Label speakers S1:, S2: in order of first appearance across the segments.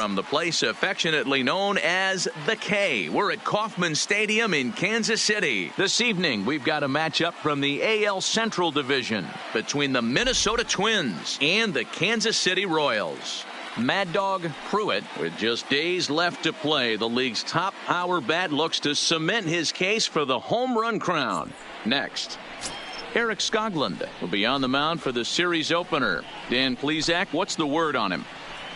S1: from the place affectionately known as the K. We're at Kauffman Stadium in Kansas City. This evening, we've got a matchup from the AL Central Division between the Minnesota Twins and the Kansas City Royals. Mad Dog Pruitt, with just days left to play, the league's top power bat looks to cement his case for the home run crown. Next, Eric Skoglund will be on the mound for the series opener. Dan Plesac, what's the word on him?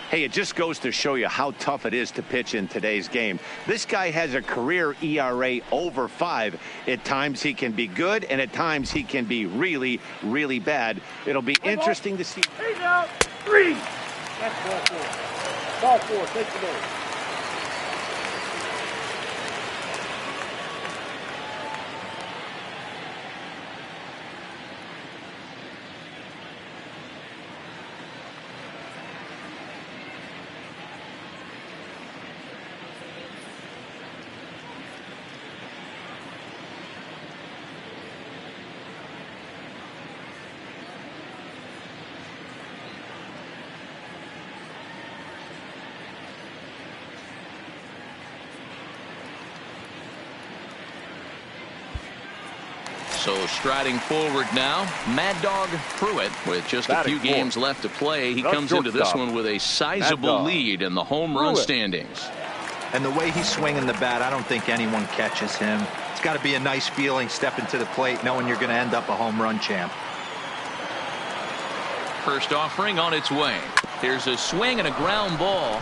S2: Hey, it just goes to show you how tough it is to pitch in today's game. This guy has a career ERA over 5. At times he can be good, and at times he can be really, really bad. It'll be interesting to see.
S3: Hey now, 3. That's ball 4. Ball 4, take the ball.
S1: So striding forward now, Mad Dog Pruitt with just a few games left to play. He comes into this one with a sizable lead in the home run standings.
S4: And the way he's swinging the bat, I don't think anyone catches him. It's got to be a nice feeling stepping to the plate knowing you're going to end up a home run champ.
S1: First offering on its way. Here's a swing and a ground ball.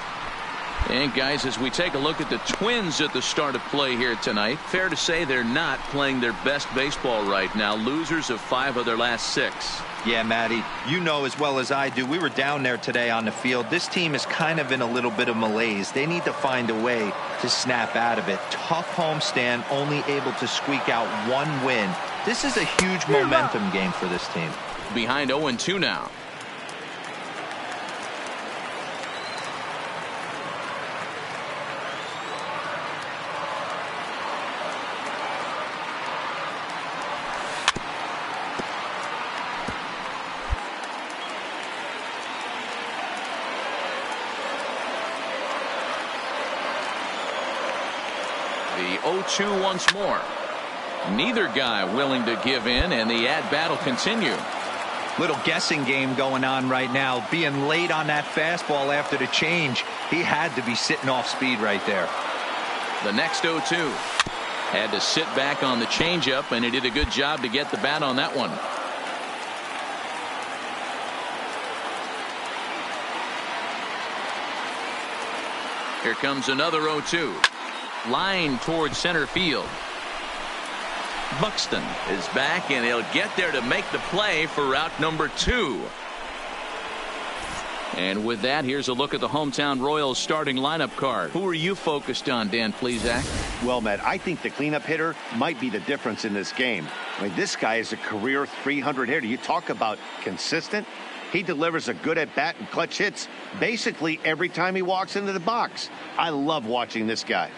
S1: And guys, as we take a look at the Twins at the start of play here tonight, fair to say they're not playing their best baseball right now. Losers of 5 of their last 6.
S4: Yeah, Matty, you know as well as I do, we were down there today on the field. This team is kind of in a little bit of malaise. They need to find a way to snap out of it. Tough homestand, only able to squeak out 1 win. This is a huge momentum game for this team.
S1: Behind 0-2 now. The 0-2 once more. Neither guy willing to give in, and the at-bat will continue.
S4: Little guessing game going on right now. Being late on that fastball after the change, he had to be sitting off speed right there.
S1: The next 0-2. Had to sit back on the changeup, and he did a good job to get the bat on that one. Here comes another 0-2. Line towards center field. Buxton is back, and he'll get there to make the play for route number 2. And with that, here's a look at the hometown Royals starting lineup card. Who are you focused on, Dan Plesac?
S2: Well, Matt, I think the cleanup hitter might be the difference in this game. I mean, this guy is a career 300 hitter. You talk about consistent. He delivers a good at-bat and clutch hits basically every time he walks into the box. I love watching this guy.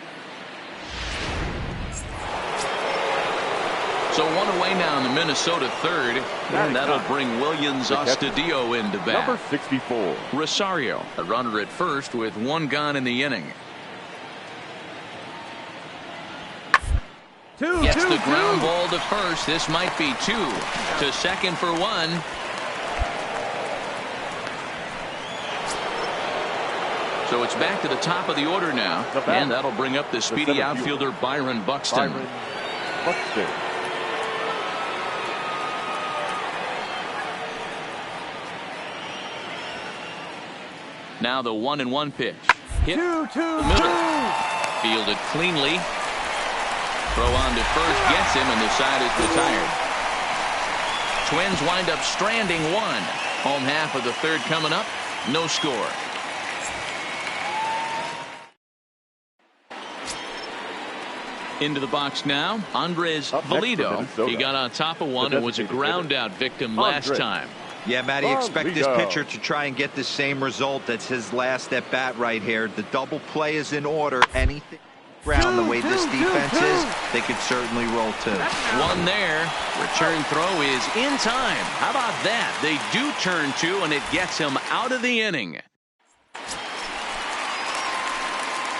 S1: So 1 away now in the Minnesota third, and that'll bring Williams Astudillo into bat.
S3: Number 64.
S1: Rosario, a runner at first with 1 gone in the inning. Gets the ground ball to first. This might be 2. To second for 1. So it's back to the top of the order now, and that'll bring up the speedy outfielder Byron Buxton. Now the 1-1 pitch. Hit Miller. Fielded cleanly. Throw on to first gets him, and the side is retired. Twins wind up stranding 1. Home half of the third coming up. No score. Into the box now, Andres Valido. He got on top of one and was a ground out victim last time.
S4: Yeah, Matty, expect this pitcher to try and get the same result. That's his last at bat right here. The double play is in order. Anything around the way this defense is, they could certainly roll 2.
S1: One there. Return throw is in time. How about that? They do turn 2, and it gets him out of the inning.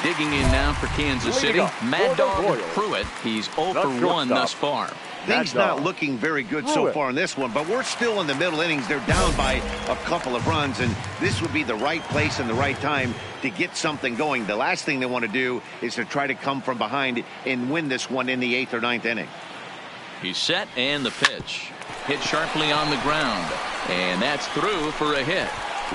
S1: Digging in now for Kansas City, Mad Dog Pruitt. He's 0 for 1 thus far.
S2: Things not looking very good so far in this one, but we're still in the middle innings. They're down by a couple of runs, and this would be the right place and the right time to get something going. The last thing they want to do is to try to come from behind and win this one in the 8th or 9th inning.
S1: He's set, and the pitch. Hit sharply on the ground, and that's through for a hit.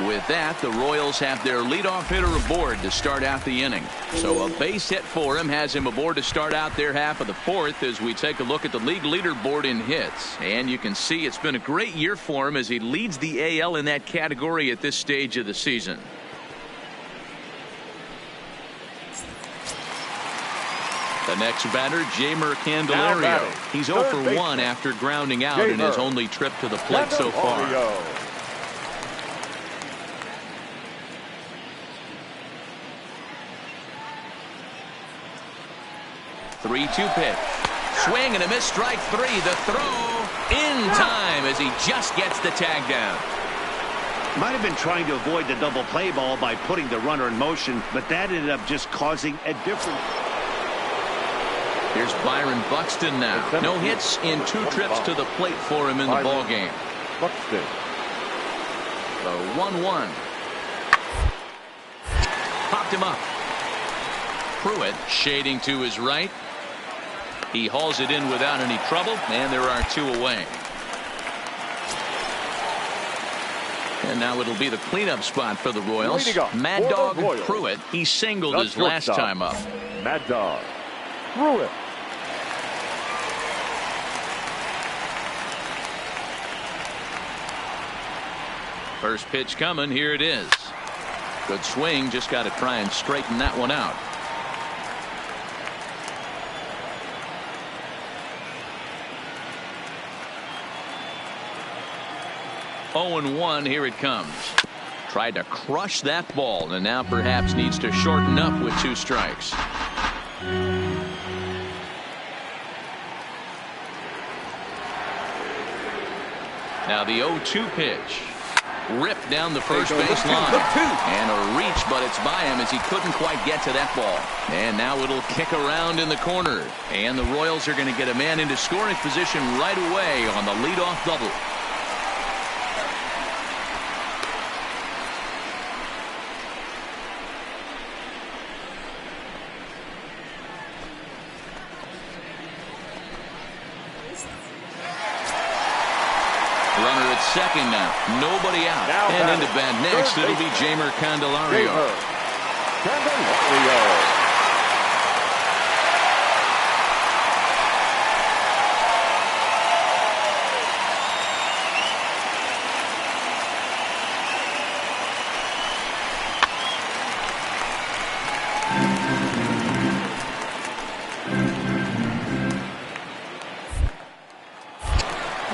S1: With that, the Royals have their leadoff hitter aboard to start out the inning. So a base hit for him has him aboard to start out their half of the 4th as we take a look at the league leaderboard in hits. And you can see it's been a great year for him as he leads the AL in that category at this stage of the season. The next batter, Jeimer Candelario. He's 0 for 1 after grounding out in his only trip to the plate so far. 3-2 pitch. Swing and a miss, strike 3. The throw in time as he just gets the tag down.
S2: Might have been trying to avoid the double play ball by putting the runner in motion, but that ended up just causing a difference.
S1: Here's Byron Buxton now. No hits in 2 trips to the plate for him in the ball game.
S3: Buxton.
S1: The 1-1. Popped him up. Pruitt shading to his right. He hauls it in without any trouble, and there are 2 away. And now it'll be the cleanup spot for the Royals. Mad Dog Pruitt. He singled his last time up.
S3: Mad Dog Pruitt.
S1: First pitch coming. Here it is. Good swing. Just got to try and straighten that one out. 0-1. Here it comes. Tried to crush that ball and now perhaps needs to shorten up with 2 strikes. Now the 0-2 pitch. Ripped down the first base line. And a reach, but it's by him as he couldn't quite get to that ball. And now it'll kick around in the corner. And the Royals are going to get a man into scoring position right away on the leadoff double. Runner at second now. Nobody out. And into bat next, it'll be Jeimer Candelario.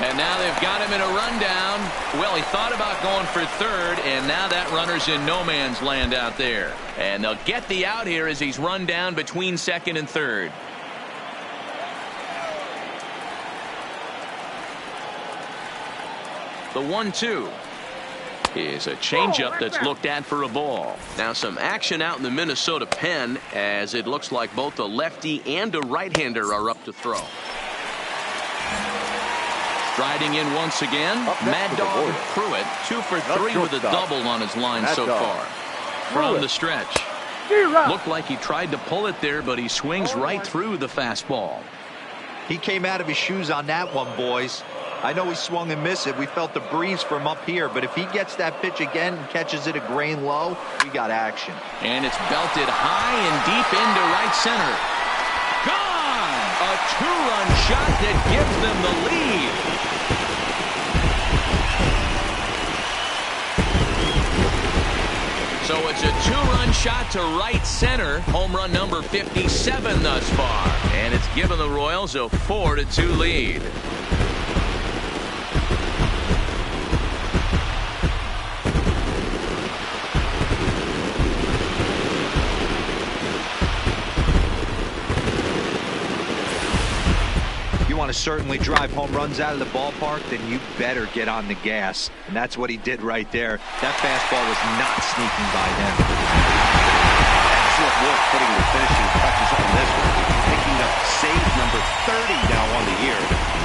S1: And now they've got him in a rundown. Well, he thought about going for third, and now that runner's in no man's land out there. And they'll get the out here as he's run down between second and third. The 1-2 is a changeup that's looked at for a ball. Now some action out in the Minnesota pen as it looks like both a lefty and a right-hander are up to throw. Striding in once again, Mad Dog Pruitt, 2 for 3 with a double on his line so far. From the stretch. Looked like he tried to pull it there, but he swings right through the fastball.
S4: He came out of his shoes on that one, boys. I know he swung and missed it. We felt the breeze from up here, but if he gets that pitch again and catches it a grain low, we got action.
S1: And it's belted high and deep into right center. Gone! A 2-run shot that gives them the lead. So it's a 2-run shot to right center. Home run number 57 thus far. And it's given the Royals a 4-2 lead.
S4: Want to certainly drive home runs out of the ballpark, then you better get on the gas. And that's what he did right there. That fastball was not sneaking by them.
S2: excellent work putting the finishing touches on this one. Picking up save number 30 now on the year.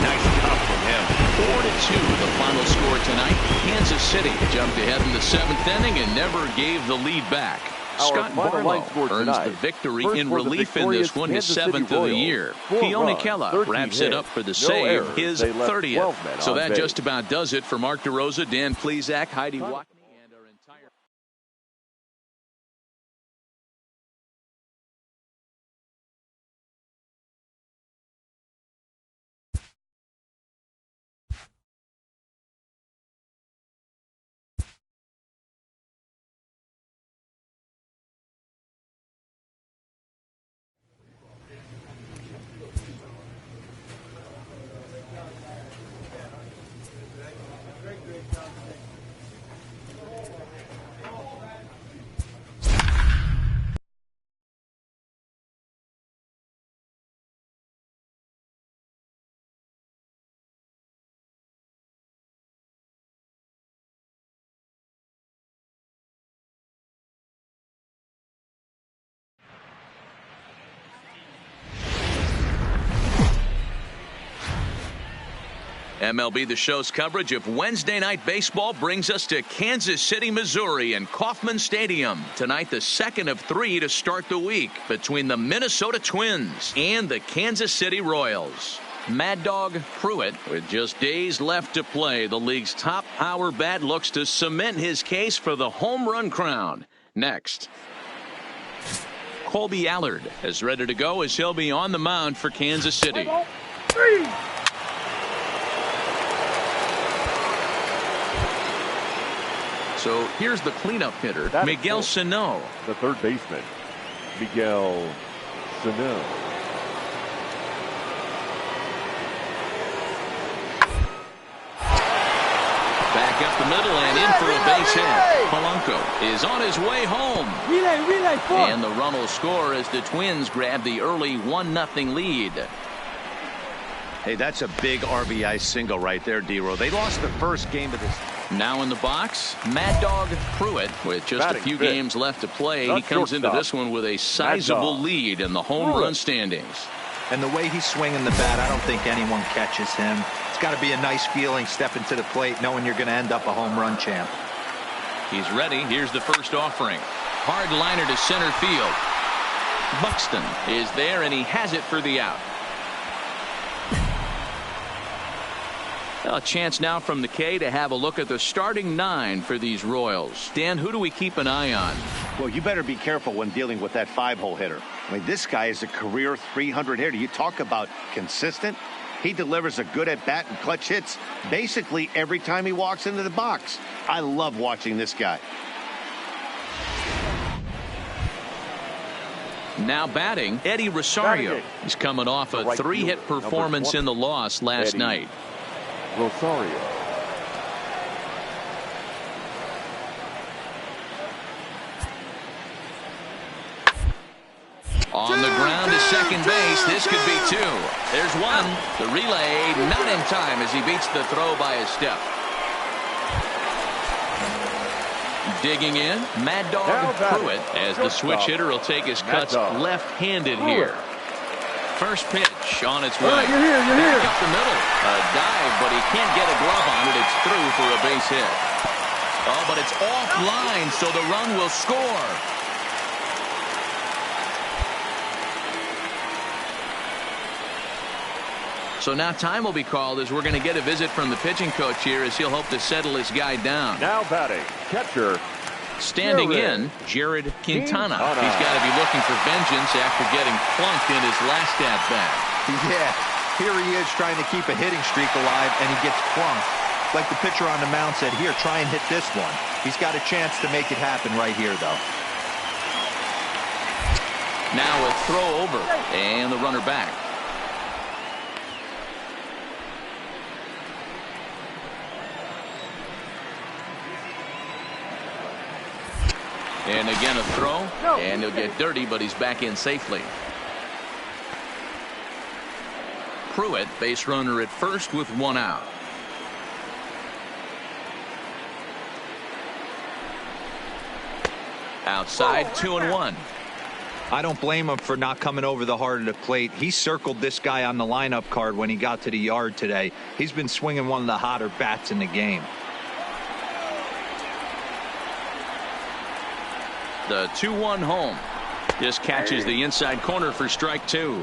S2: Nice job from him.
S1: 4-2 the final score tonight. Kansas City jumped ahead in the 7th inning and never gave the lead back. Scott Barlow earns the victory in relief in this one, his 7th of the year. Keone Kela wraps it up for the save, his 30th. So that just about does it for Mark DeRosa, Dan Plesac, Heidi Watt. MLB The Show's coverage of Wednesday Night Baseball brings us to Kansas City, Missouri and Kauffman Stadium. Tonight, the second of 3 to start the week between the Minnesota Twins and the Kansas City Royals. Mad Dog Pruitt, with just days left to play, the league's top power bat looks to cement his case for the home run crown. Next. Colby Allard is ready to go as he'll be on the mound for Kansas City. So here's the cleanup hitter, Miguel Sano.
S5: The third baseman, Miguel Sano.
S1: Back up the middle and in for a base hit. Polanco is on his way home. And the run will score as the Twins grab the early 1-0 lead.
S2: Hey, that's a big RBI single right there, D-Row. They lost the first game of this.
S1: Now in the box, Mad Dog Pruitt. With just a few games left to play, he comes into this one with a sizable lead in the home run standings.
S4: And the way he's swinging the bat, I don't think anyone catches him. It's got to be a nice feeling stepping to the plate knowing you're going to end up a home run champ.
S1: He's ready. Here's the first offering. Hard liner to center field. Buxton is there and he has it for the out. A chance now from the K to have a look at the starting 9 for these Royals. Dan, who do we keep an eye on?
S2: Well, you better be careful when dealing with that 5-hole hitter. I mean, this guy is a career 300 hitter. You talk about consistent. He delivers a good at-bat and clutch hits basically every time he walks into the box. I love watching this guy.
S1: Now batting, Eddie Rosario. He's coming off a 3-hit performance in the loss last night.
S5: Rosario.
S1: On the ground to second base. This could be 2. There's 1. The relay not in time as he beats the throw by a step. Digging in, Mad Dog Pruitt as the switch hitter will take his cuts left-handed here. First pitch on its way.
S5: You're here.
S1: Back up the middle. A dive, but he can't get a glove on it. It's through for a base hit. Oh, but it's offline, so the run will score. So now time will be called as we're going to get a visit from the pitching coach here as he'll hope to settle his guy down.
S5: Now batting, catcher.
S1: Standing in, Jared Quintana. He's got to be looking for vengeance after getting plunked in his last at-bat.
S4: Yeah, here he is trying to keep a hitting streak alive, and he gets plunked. Like the pitcher on the mound said, here, try and hit this one. He's got a chance to make it happen right here, though.
S1: Now a throw over, and the runner back. And again a throw, and he'll get dirty, but he's back in safely. Pruitt, base runner at first with 1 out. Outside, 2-1.
S4: I don't blame him for not coming over the heart of the plate. He circled this guy on the lineup card when he got to the yard today. He's been swinging one of the hotter bats in the game.
S1: The 2-1 home. Just catches the inside corner for strike 2.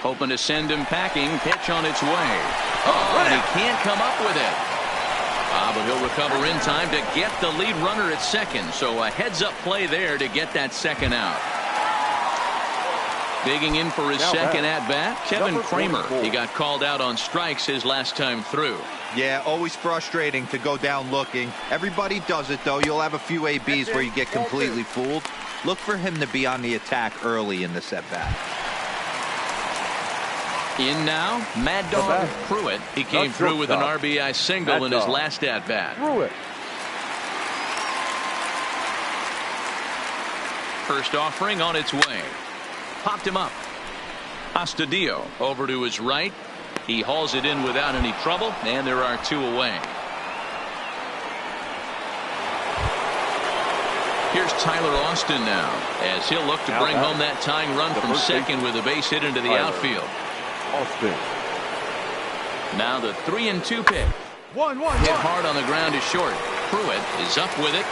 S1: Hoping to send him packing. Pitch on its way. Oh, and he can't come up with it. But he'll recover in time to get the lead runner at second. So a heads-up play there to get that second out. Digging in for his second at-bat, Kevin Kramer. He got called out on strikes his last time through.
S4: Yeah, always frustrating to go down looking. Everybody does it, though. You'll have a few ABs where you get completely fooled. Look for him to be on the attack early in the at-bat.
S1: In now, Mad Dog Pruitt. He came through with an RBI single in his last at-bat. First offering on its way. Popped him up. Astudillo over to his right. He hauls it in without any trouble, and there are 2 away. Here's Tyler Austin now, as he'll look to bring home that tying run from second with a base hit into the outfield.
S5: Austin.
S1: Now the 3-2 pitch. Hit hard on the ground is short. Pruitt is up with it.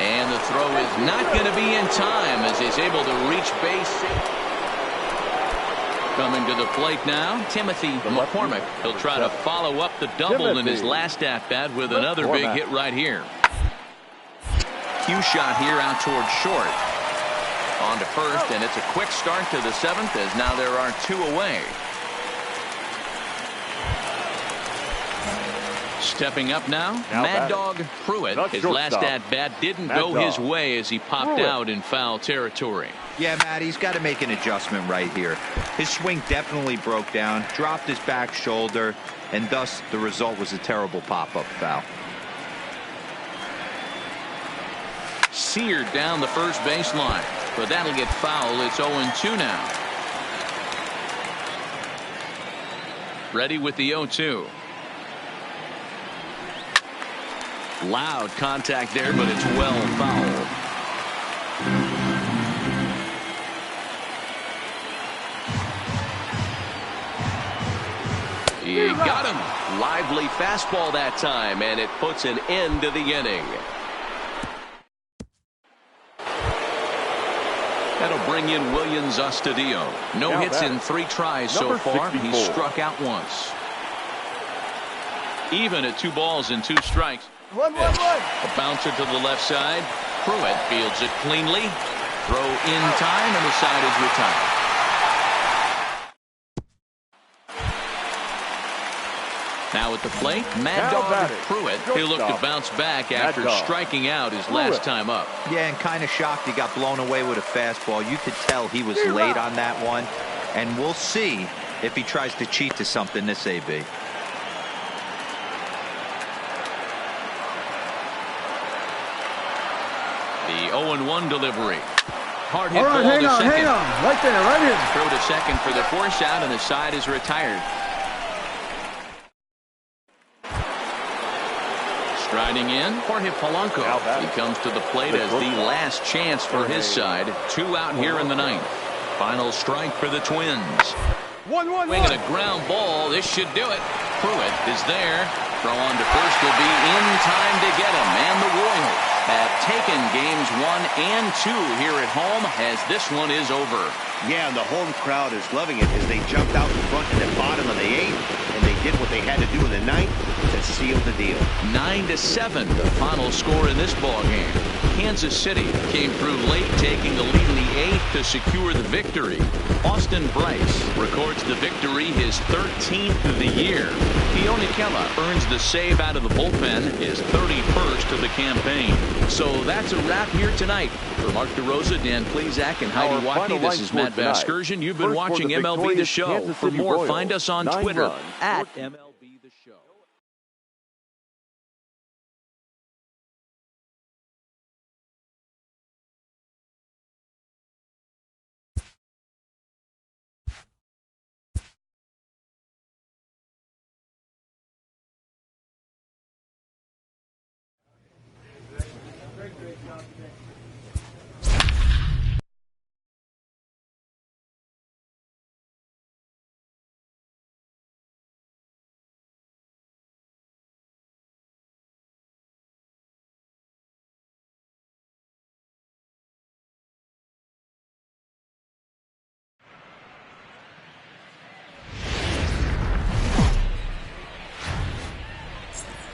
S1: And the throw is not going to be in time as he's able to reach base. Coming to the plate now, Timothy McCormick. He'll try to follow up the double in his last at-bat with another big hit right here. Cue shot here out towards short. On to first, and it's a quick start to the 7th as now there are 2 away. Stepping up now Mad Dog Pruitt. His last at-bat didn't go his way as he popped out in foul territory.
S4: Yeah, Matt, he's got to make an adjustment right here. His swing definitely broke down, dropped his back shoulder, and thus the result was a terrible pop-up foul.
S1: Seared down the first baseline, but that'll get foul. It's 0-2 now. Ready with the 0-2. Loud contact there, but it's well fouled. He got him. Lively fastball that time, and it puts an end to the inning. That'll bring in Williams Astudillo. No hits in 3 tries so far. He struck out once. Even at 2 balls and 2 strikes. A bouncer to the left side. Pruitt fields it cleanly. Throw in time, and the side is retired. Now at the plate, Mad Dog Pruitt. He'll look to bounce back after striking out his last time up.
S4: Yeah, and kind of shocked he got blown away with a fastball. You could tell he was late on that one. And we'll see if he tries to cheat to something this AB.
S1: The 0-1 delivery. Hard hit ball to second.
S3: Hang on. Right there, right here.
S1: Throw to second for the force out, and the side is retired. Striding in, Jorge Polanco. He comes to the plate as the last chance for his side. 2 out here in the 9th. Final strike for the Twins. Swinging a ground ball. This should do it. Pruitt is there. Throw on to first will be in time to get him. And the Royals have taken games 1 and 2 here at home as this one is over.
S2: Yeah, and the home crowd is loving it as they jumped out in front in the bottom of the 8th, and they did what they had to do in the 9th to seal the deal.
S1: 9-7, the final score in this ball game. Kansas City came through late, taking the lead in the 8th to secure the victory. Austin Bryce records the victory, his 13th of the year. Keone Kela earns the save out of the bullpen, his 31st of the campaign. So that's a wrap here tonight. For Mark DeRosa, Dan Plezak, and Heidi Watney, this is Matt Vasgersian. You've been watching MLB The Show. For more, find us on Twitter at MLB.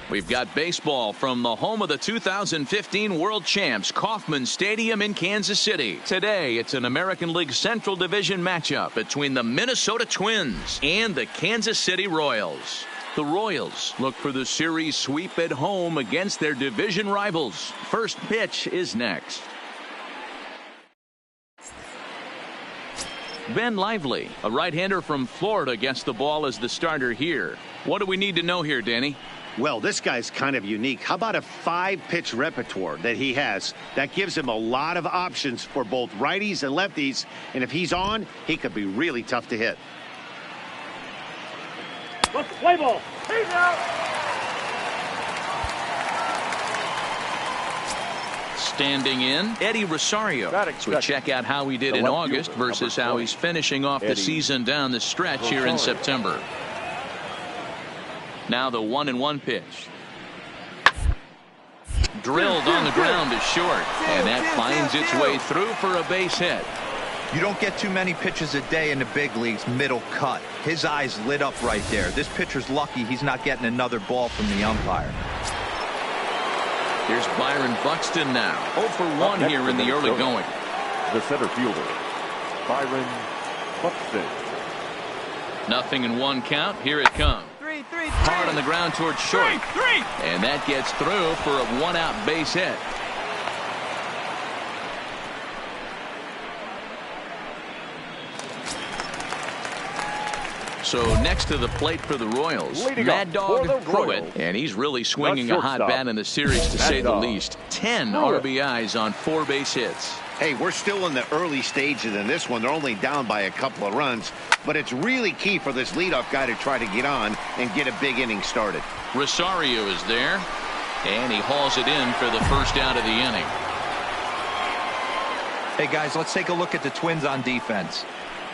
S1: We've got baseball from the home of the 2015 World Champs, Kauffman Stadium in Kansas City. Today, it's an American League Central Division matchup between the Minnesota Twins and the Kansas City Royals. The Royals look for the series sweep at home against their division rivals. First pitch is next. Ben Lively, a right-hander from Florida, gets the ball as the starter here. What do we need to know here, Danny?
S2: Well, this guy's kind of unique. How about a 5-pitch repertoire that he has? That gives him a lot of options for both righties and lefties. And if he's on, he could be really tough to hit.
S3: Let's play ball. He's out.
S1: Standing in, Eddie Rosario. So we check out how he did in August versus how he's finishing off the season down the stretch here in September. Now the 1-1 pitch. Drilled on the ground is short, and that finds its way through for a base hit.
S4: You don't get too many pitches a day in the big leagues middle cut. His eyes lit up right there. This pitcher's lucky he's not getting another ball from the umpire.
S1: Here's Byron Buxton now. 0 for 1 here in the early going.
S5: The center fielder, Byron Buxton.
S1: 0-1 count. Here it comes. Hard on the ground towards short. And that gets through for a 1-out base hit. So next to the plate for the Royals, Mad Dog Pruitt, and he's really swinging a hot bat in the series, to say the least. 10 RBIs on 4 base hits.
S2: Hey, we're still in the early stages in this one. They're only down by a couple of runs, but it's really key for this leadoff guy to try to get on and get a big inning started.
S1: Rosario is there, and he hauls it in for the first out of the inning.
S4: Hey guys, let's take a look at the Twins on defense.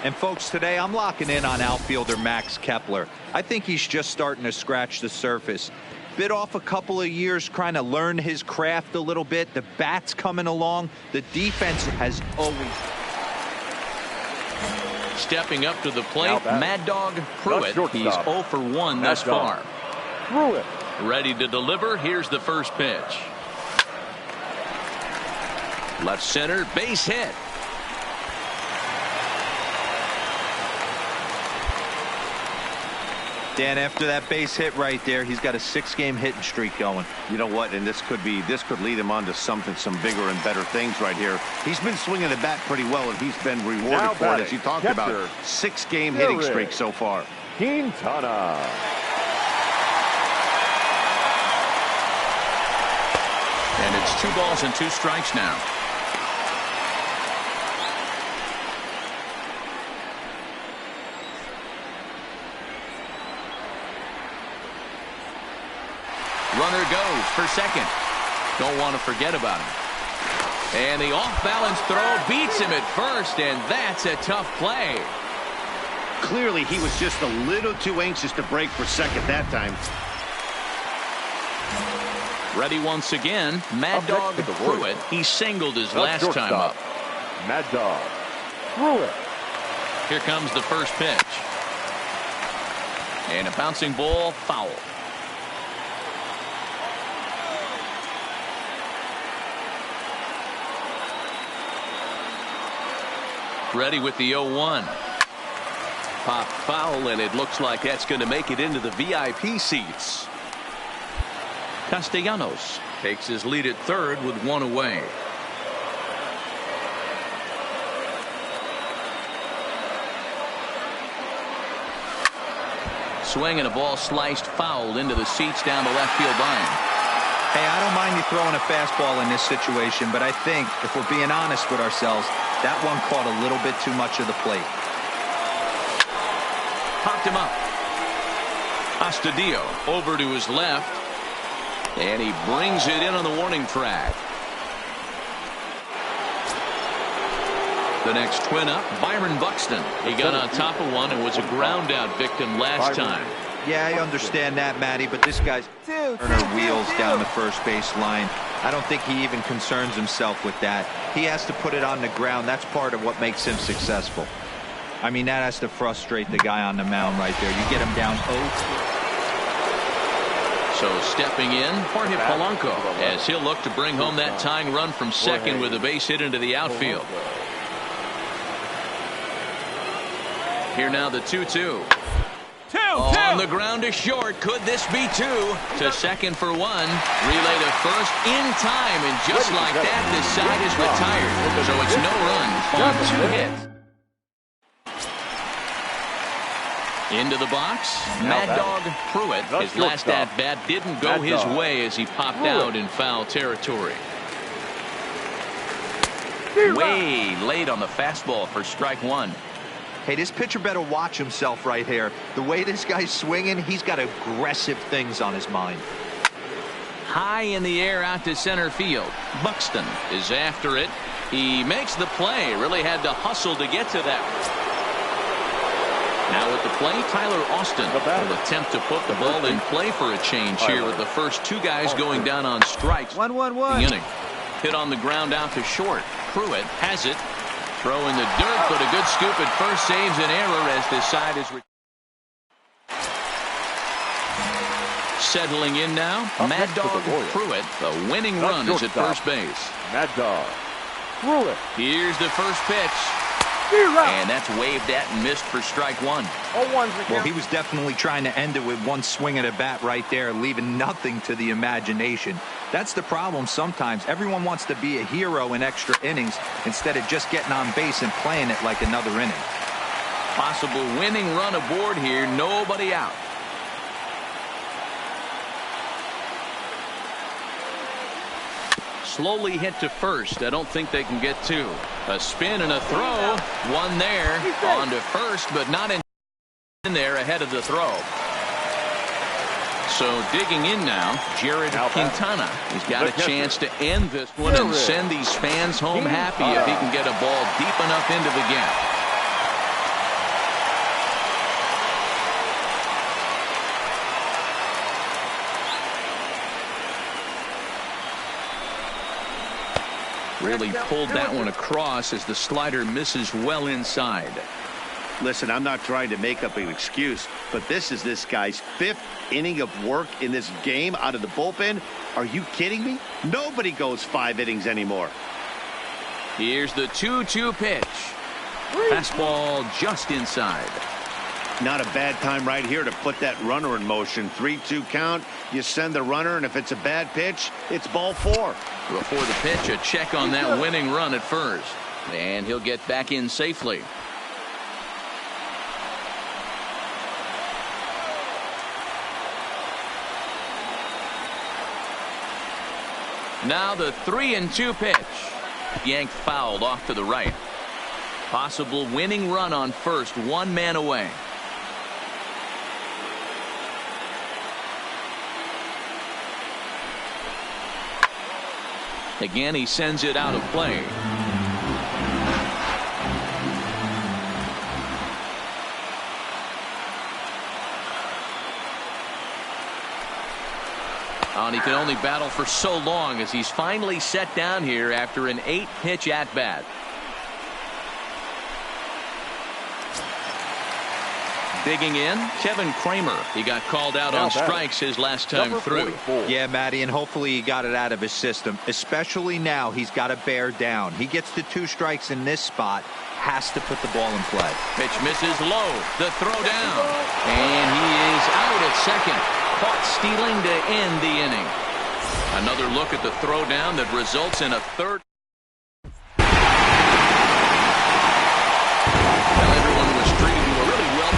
S4: And folks, today I'm locking in on outfielder Max Kepler. I think he's just starting to scratch the surface. Bit off a couple of years trying to learn his craft a little bit. The bat's coming along. The defense has always.
S1: Stepping up to the plate, Mad Dog Pruitt. He's 0 for 1 thus far.
S5: Pruitt.
S1: Ready to deliver. Here's the first pitch. Left center, base hit.
S4: Dan, after that base hit right there, he's got a 6-game hitting streak going.
S2: You know what? And this could lead him on to some bigger and better things right here. He's been swinging the bat pretty well, and he's been rewarded for it, as you talked about. 6-game hitting streak so far.
S5: Quintana.
S1: And it's 2 balls and 2 strikes now. Runner goes for second. Don't want to forget about him. And the off-balance throw beats him at first, and that's a tough play.
S2: Clearly, he was just a little too anxious to break for second that time.
S1: Ready once again, Mad Dog Pruitt. He singled his last time up.
S5: Mad Dog Pruitt.
S1: Here comes the first pitch. And a bouncing ball, foul. Ready with the 0-1. Pop foul, and it looks like that's going to make it into the VIP seats. Castellanos takes his lead at third with 1 away. Swing and a ball sliced foul into the seats down the left field line.
S4: Hey, I don't mind you throwing a fastball in this situation, but I think if we're being honest with ourselves, that one caught a little bit too much of the plate.
S1: Popped him up. Astudillo over to his left. And he brings it in on the warning track. The next twin up, Byron Buxton. He got on top of one and was a ground out victim last time.
S4: Yeah, I understand that, Matty, but this guy's turning wheels down the first base line. I don't think he even concerns himself with that. He has to put it on the ground. That's part of what makes him successful. I mean, that has to frustrate the guy on the mound right there. You get him down 0.
S1: So stepping in, Jorge Polanco, as he'll look to bring home that tying run from second with a base hit into the outfield. Here now the 2-2. On the ground to short. Could this be two? To second for one. Relay to first in time, and just like that, this side is retired. So it's no runs on 2 hits. Into the box, Mad Dog Pruitt. His last at-bat didn't go his way as he popped out in foul territory. Way late on the fastball for strike one.
S4: Hey, this pitcher better watch himself right here. The way this guy's swinging, he's got aggressive things on his mind.
S1: High in the air out to center field. Buxton is after it. He makes the play. Really had to hustle to get to that. Now at the plate, Tyler Austin will attempt to put the ball in play for a change here with the first 2 guys going down on strikes.
S4: 1-1-1.
S1: The inning. Hit on the ground out to short. Pruitt has it. Throw in the dirt, but a good scoop at first saves an error as this side is settling in now. Mad Dog Pruitt. The winning run is at first base.
S5: Mad Dog Pruitt.
S1: Here's the first pitch. And that's waved at and missed for strike one.
S4: Well, he was definitely trying to end it with one swing of the bat right there, leaving nothing to the imagination. That's the problem sometimes. Everyone wants to be a hero in extra innings instead of just getting on base and playing it like another inning.
S1: Possible winning run aboard here. Nobody out. Slowly hit to first. I don't think they can get 2. A spin and a throw. One there. On to first, but not in there ahead of the throw. So digging in now, Jared Quintana. He's got a chance to end this one and send these fans home happy if he can get a ball deep enough into the gap. Really pulled that one across as the slider misses well inside.
S2: Listen, I'm not trying to make up an excuse, but this is this guy's 5th inning of work in this game out of the bullpen. Are you kidding me? Nobody goes 5 innings anymore.
S1: Here's the 2-2 pitch. Fastball just inside.
S2: Not a bad time right here to put that runner in motion. 3-2 count. You send the runner, and if it's a bad pitch, it's ball 4.
S1: Before the pitch, a check on that winning run at first. And he'll get back in safely. Now the 3-2 pitch. Yanked fouled off to the right. Possible winning run on first. 1 man away. Again, he sends it out of play. And he can only battle for so long as he's finally set down here after an 8-pitch at-bat. Digging in, Kevin Kramer. He got called out on strikes his last time through.
S4: Yeah, Matty, and hopefully he got it out of his system. Especially now, he's got to bear down. He gets to 2 strikes in this spot, has to put the ball in play.
S1: Pitch misses low. The throw down. And he is out at second. Caught stealing to end the inning. Another look at the throw down that results in a 3rd.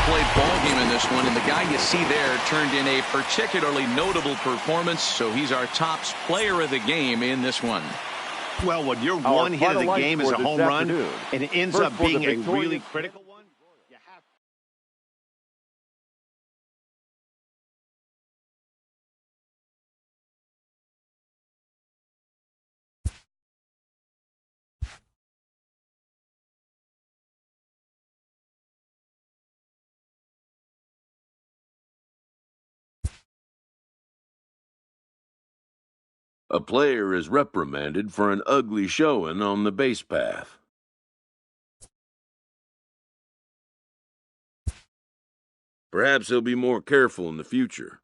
S1: Played ball game in this one, and the guy you see there turned in a particularly notable performance, so he's our tops player of the game in this one.
S2: Well, when your one hit of the game is a home run and it ends up being a really critical
S6: A player is reprimanded for an ugly showing on the base path. Perhaps he'll be more careful in the future.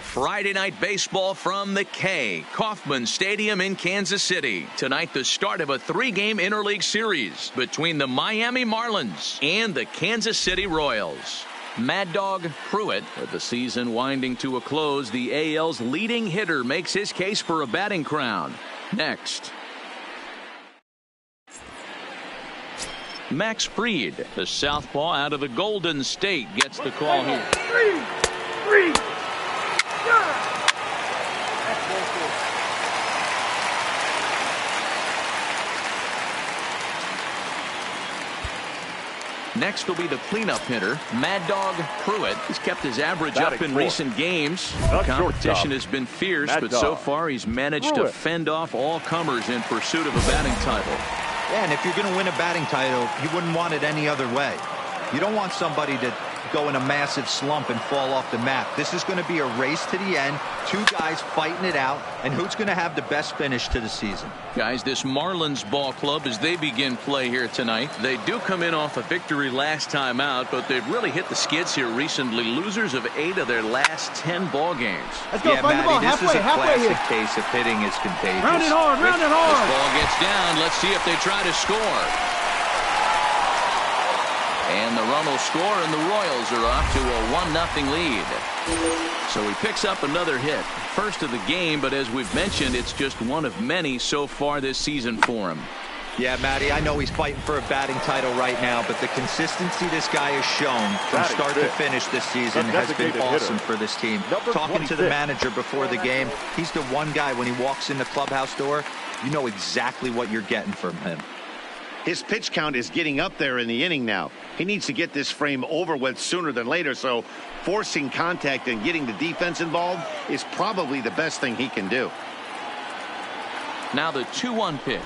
S1: Friday night baseball from the K, Kauffman Stadium in Kansas City. Tonight, the start of a 3-game interleague series between the Miami Marlins and the Kansas City Royals. Mad Dog Pruitt, with the season winding to a close, the AL's leading hitter makes his case for a batting crown. Next, Max Fried, the southpaw out of the Golden State, gets the call here.
S3: Three.
S1: Next will be the cleanup hitter, Mad Dog Pruitt. He's kept his average up in recent games. The competition has been fierce, but so far he's managed to fend off all comers in pursuit of a batting title.
S4: Yeah, and if you're going to win a batting title, you wouldn't want it any other way. You don't want somebody to go in a massive slump and fall off the map. This is going to be a race to the end. 2 guys fighting it out, and who's going to have the best finish to the season?
S1: Guys, this Marlins ball club, as they begin play here tonight, they do come in off a victory last time out, but they've really hit the skids here recently. Losers of 8 of their last 10 ball games.
S3: Let's go,
S4: yeah,
S3: find the ball.
S4: Matty, this is a classic
S3: here.
S4: case of hitting is contagious.
S3: Round it hard.
S1: This ball gets down. Let's see if they try to score. And the run will score, and the Royals are off to a 1-0 lead. So he picks up another hit. First of the game, but as we've mentioned, it's just one of many so far this season for him.
S4: Yeah, Matty, I know he's fighting for a batting title right now, but the consistency this guy has shown from start to finish this season has been awesome for this team. Talking to the manager before the game, he's the one guy when he walks in the clubhouse door, you know exactly what you're getting from him.
S2: His pitch count is getting up there in the inning now. He needs to get this frame over with sooner than later, so forcing contact and getting the defense involved is probably the best thing he can do.
S1: Now the 2-1 pitch.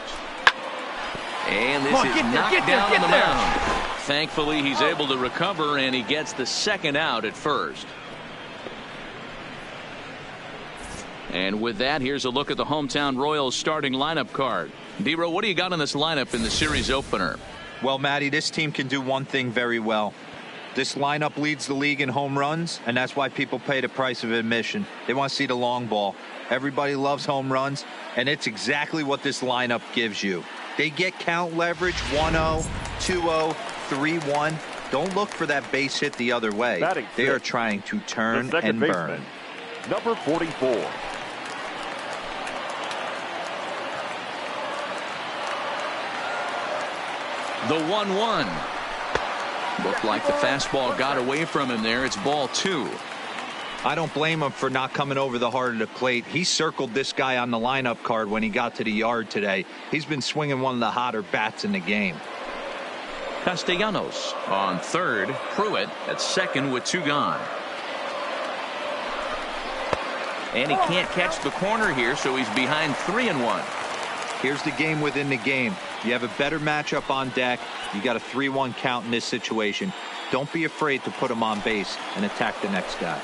S1: And this is knocked down on the mound. Thankfully, he's able to recover, and he gets the second out at first. And with that, here's a look at the hometown Royals starting lineup card. D-Row, what do you got on this lineup in the series opener?
S4: Well, Matty, this team can do one thing very well. This lineup leads the league in home runs, and that's why people pay the price of admission. They want to see the long ball. Everybody loves home runs, and it's exactly what this lineup gives you. They get count leverage 1-0, 2-0, 3-1. Don't look for that base hit the other way. They are trying to turn and burn.
S5: Number 44.
S1: The 1-1. Looked like the fastball got away from him there. It's ball 2.
S4: I don't blame him for not coming over the heart of the plate. He circled this guy on the lineup card when he got to the yard today. He's been swinging one of the hotter bats in the game.
S1: Castellanos on third. Pruitt at second with 2 gone. And he can't catch the corner here, so he's behind 3-1.
S4: Here's the game within the game. You have a better matchup on deck. You got a 3-1 count in this situation. Don't be afraid to put him on base and attack the next guy.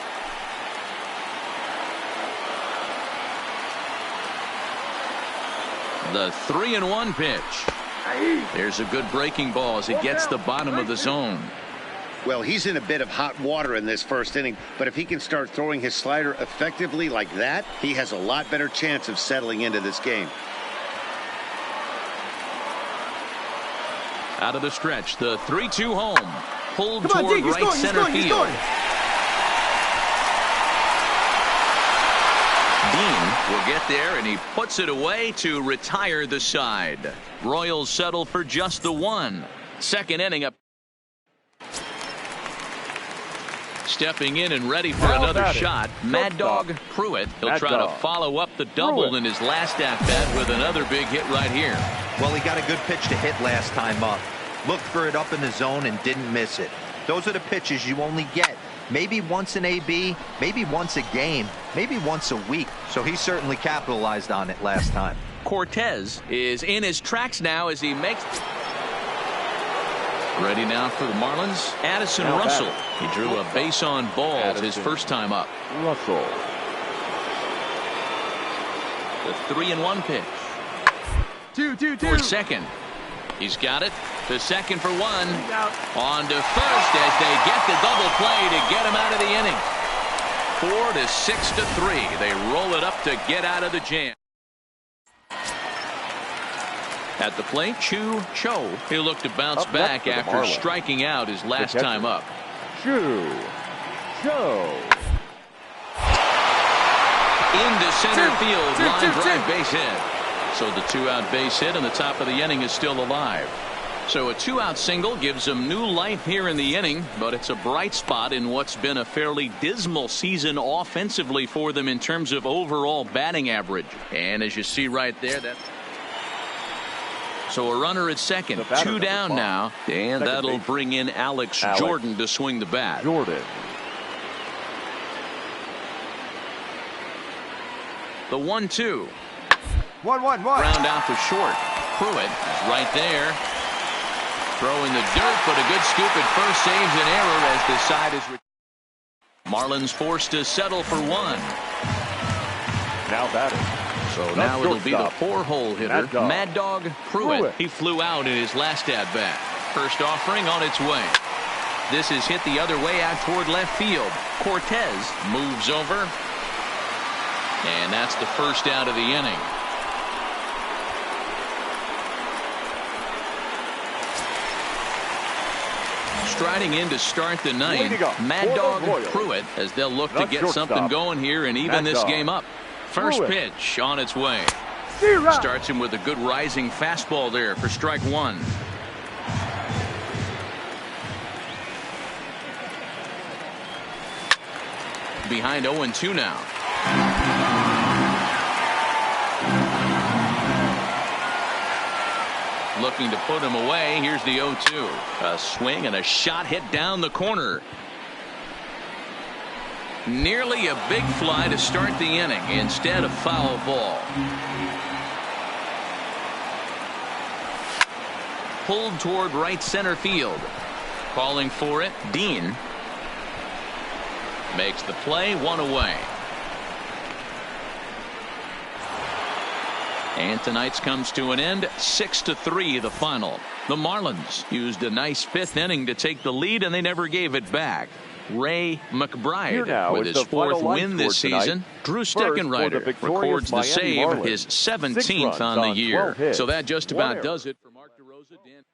S1: The 3-1 pitch. There's a good breaking ball as it gets the bottom of the zone.
S2: Well, he's in a bit of hot water in this first inning, but if he can start throwing his slider effectively like that, he has a lot better chance of settling into this game.
S1: Out of the stretch, the 3-2 home. Pulled toward right center field. Dean will get there, and he puts it away to retire the side. Royals settle for just the one. Second inning up. Stepping in and ready for another shot, Mad Dog Pruitt. He'll try to follow up the double in his last at-bat with another big hit right here.
S4: Well, he got a good pitch to hit last time up. Looked for it up in the zone and didn't miss it. Those are the pitches you only get maybe once in AB, maybe once a game, maybe once a week. So he certainly capitalized on it last time.
S1: Cortez is in his tracks now as he makes... Ready now for the Marlins, Addison Russell. He drew a base on balls his first time up.
S5: Russell.
S1: The 3-1 pitch.
S5: 2-2-2.
S1: Toward second. He's got it. To second for one. On to first as they get the double play to get him out of the inning. 4-6-3. They roll it up to get out of the jam. At the plate, Chu Cho. He'll look to bounce back after striking out his last time up.
S5: Chu Cho.
S1: Into center field. Line drive base hit. So the 2-out base hit and the top of the inning is still alive. So a 2-out single gives them new life here in the inning, but it's a bright spot in what's been a fairly dismal season offensively for them in terms of overall batting average. And as you see right there, that. So a runner at second, 2 down now, and that'll bring in Alex Jordan to swing the bat.
S5: Jordan.
S1: The 1-2.
S5: 1-1-1.
S1: Ground out to short. Pruitt is right there. Throwing the dirt, but a good scoop at first saves an error as the side is. Marlins forced to settle for one.
S5: Now batting.
S1: So now it'll be the 4-hole hitter, Mad Dog Pruitt. He flew out in his last at-bat. First offering on its way. This is hit the other way out toward left field. Cortez moves over. And that's the first out of the inning. Striding in to start the ninth, Mad Dog Pruitt, as they'll look to get something going here and even this game up. First pitch on its way. Starts him with a good rising fastball there for strike one. Behind 0-2 now. Looking to put him away. Here's the 0-2. A swing and a shot hit down the corner. Nearly a big fly to start the inning. Instead, a foul ball. Pulled toward right center field. Calling for it, Dean. Makes the play, one away. And tonight's comes to an end, 6-3 the final. The Marlins used a nice fifth inning to take the lead, and they never gave it back. Ray McBride with his fourth win this season. Drew Steckenrider records the save, his 17th on the year. So that just about does it for Mark DeRosa. Dan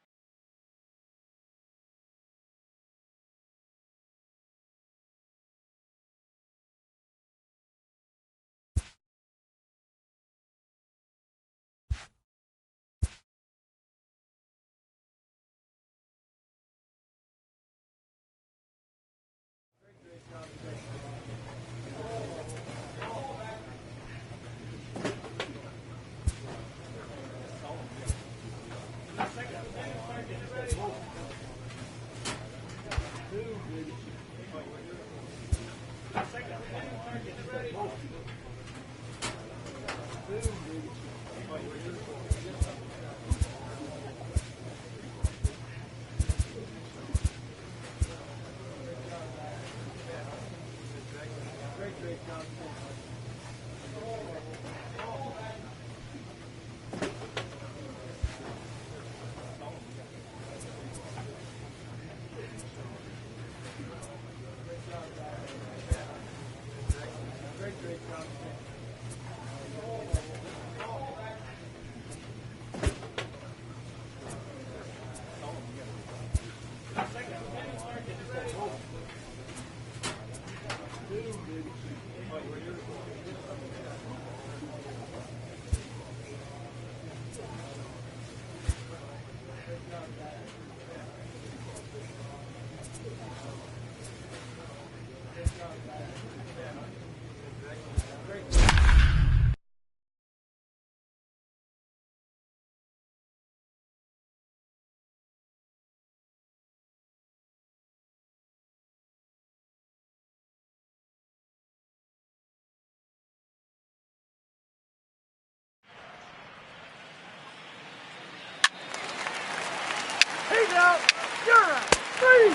S3: He's out. You're out. 3.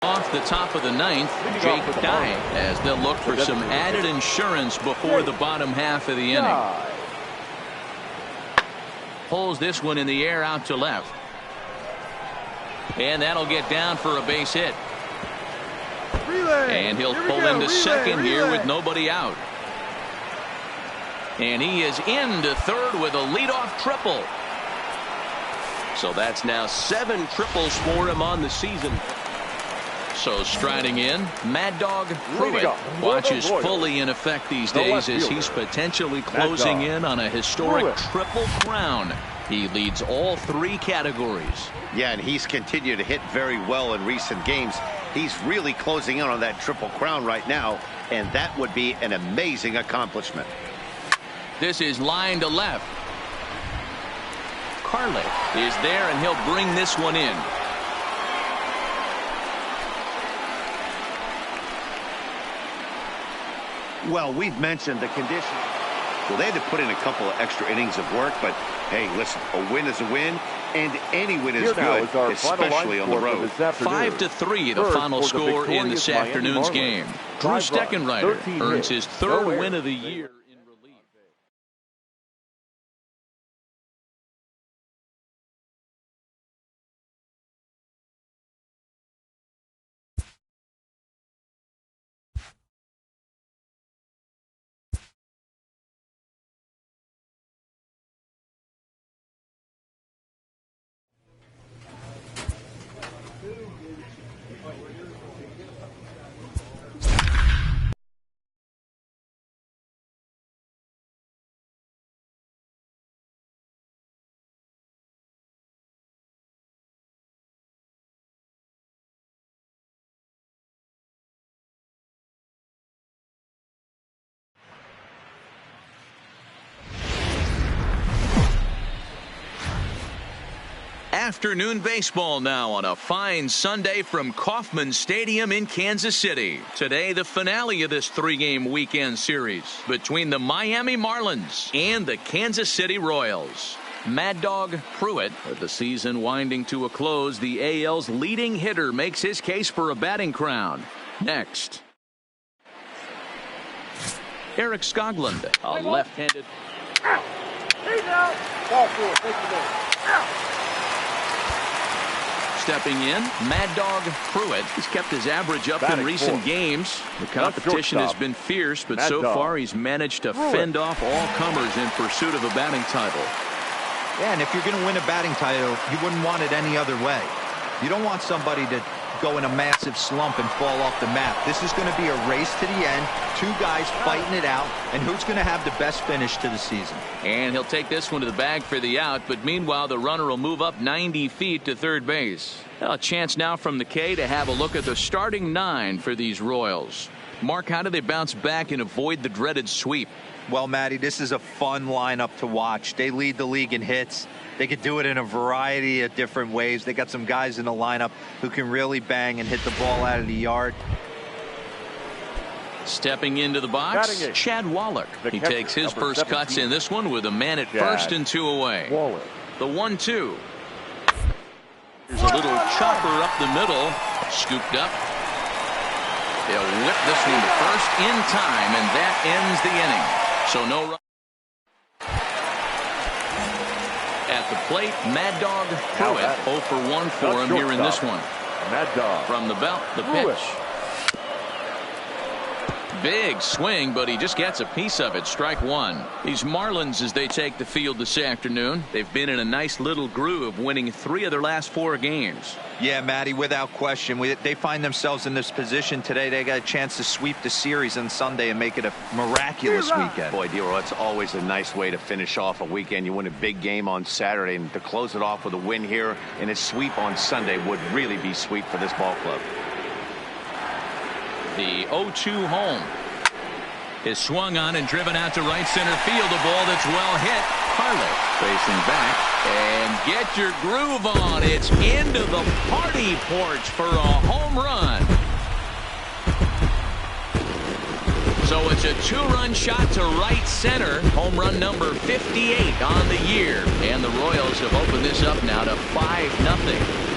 S1: Off the top of the ninth, Jake Dye, as they'll look for some added insurance before the bottom half of the inning. Pulls this one in the air out to left. And that'll get down for a base hit. And he'll pull into second here with nobody out. And he is into third with a leadoff triple. So that's now 7 triples for him on the season. So striding in, Mad Dog Pruitt watches fully in effect these days as he's potentially closing in on a historic triple crown. He leads all 3 categories.
S2: Yeah, and he's continued to hit very well in recent games. He's really closing in on that triple crown right now, and that would be an amazing accomplishment.
S1: This is line to left. Carlet is there, and he'll bring this one in.
S2: Well, we've mentioned the conditions. Well, they had to put in a couple of extra innings of work, but hey, listen, a win is a win, and any win is good, especially on the road.
S1: 5-3, the final score in this afternoon's game. Drew Steckenrider earns his 3rd win of the year. Afternoon baseball now on a fine Sunday from Kauffman Stadium in Kansas City. Today, the finale of this 3-game weekend series between the Miami Marlins and the Kansas City Royals. Mad Dog Pruitt, with the season winding to a close, the AL's leading hitter makes his case for a batting crown. Next, Eric Skoglund, a left-handed.
S3: He's out. Ball 4. Take the ball.
S1: Stepping in, Mad Dog Pruitt. He's kept his average up in recent games. The competition has been fierce, but so far he's managed to fend off all comers in pursuit of a batting title.
S4: Yeah, and if you're going to win a batting title, you wouldn't want it any other way. You don't want somebody to go in a massive slump and fall off the map. This is going to be a race to the end, 2 guys fighting it out, and who's going to have the best finish to the season.
S1: And he'll take this one to the bag for the out, but meanwhile the runner will move up 90 feet to third base. A chance now from the K to have a look at the starting 9 for these Royals. Mark, how do they bounce back and avoid the dreaded sweep?
S4: Well, Matty, this is a fun lineup to watch. They lead the league in hits. They could do it in a variety of different ways. They got some guys in the lineup who can really bang and hit the ball out of the yard.
S1: Stepping into the box, Chad Wallach. He takes his first cuts in this one with a man at first and 2 away. The 1-2. There's a little chopper up the middle, scooped up. They'll whip this one to first in time, and that ends the inning. So no run. At the plate, Mad Dog Pruitt 0 for 1 for him here in this one.
S5: Mad Dog.
S1: From the belt, the pitch. Big swing, but he just gets a piece of it. Strike one. These Marlins, as they take the field this afternoon, they've been in a nice little groove, winning 3 of their last 4 games.
S4: Yeah, Matty, without question. They find themselves in this position today. They got a chance to sweep the series on Sunday and make it a miraculous weekend.
S2: Boy, Dero, it's always a nice way to finish off a weekend. You win a big game on Saturday, and to close it off with a win here and a sweep on Sunday would really be sweet for this ball club.
S1: The 0-2 home is swung on and driven out to right center field. A ball that's well hit. Harley facing back. And get your groove on. It's into the party porch for a home run. So it's a 2-run shot to right center. Home run number 58 on the year. And the Royals have opened this up now to 5-0.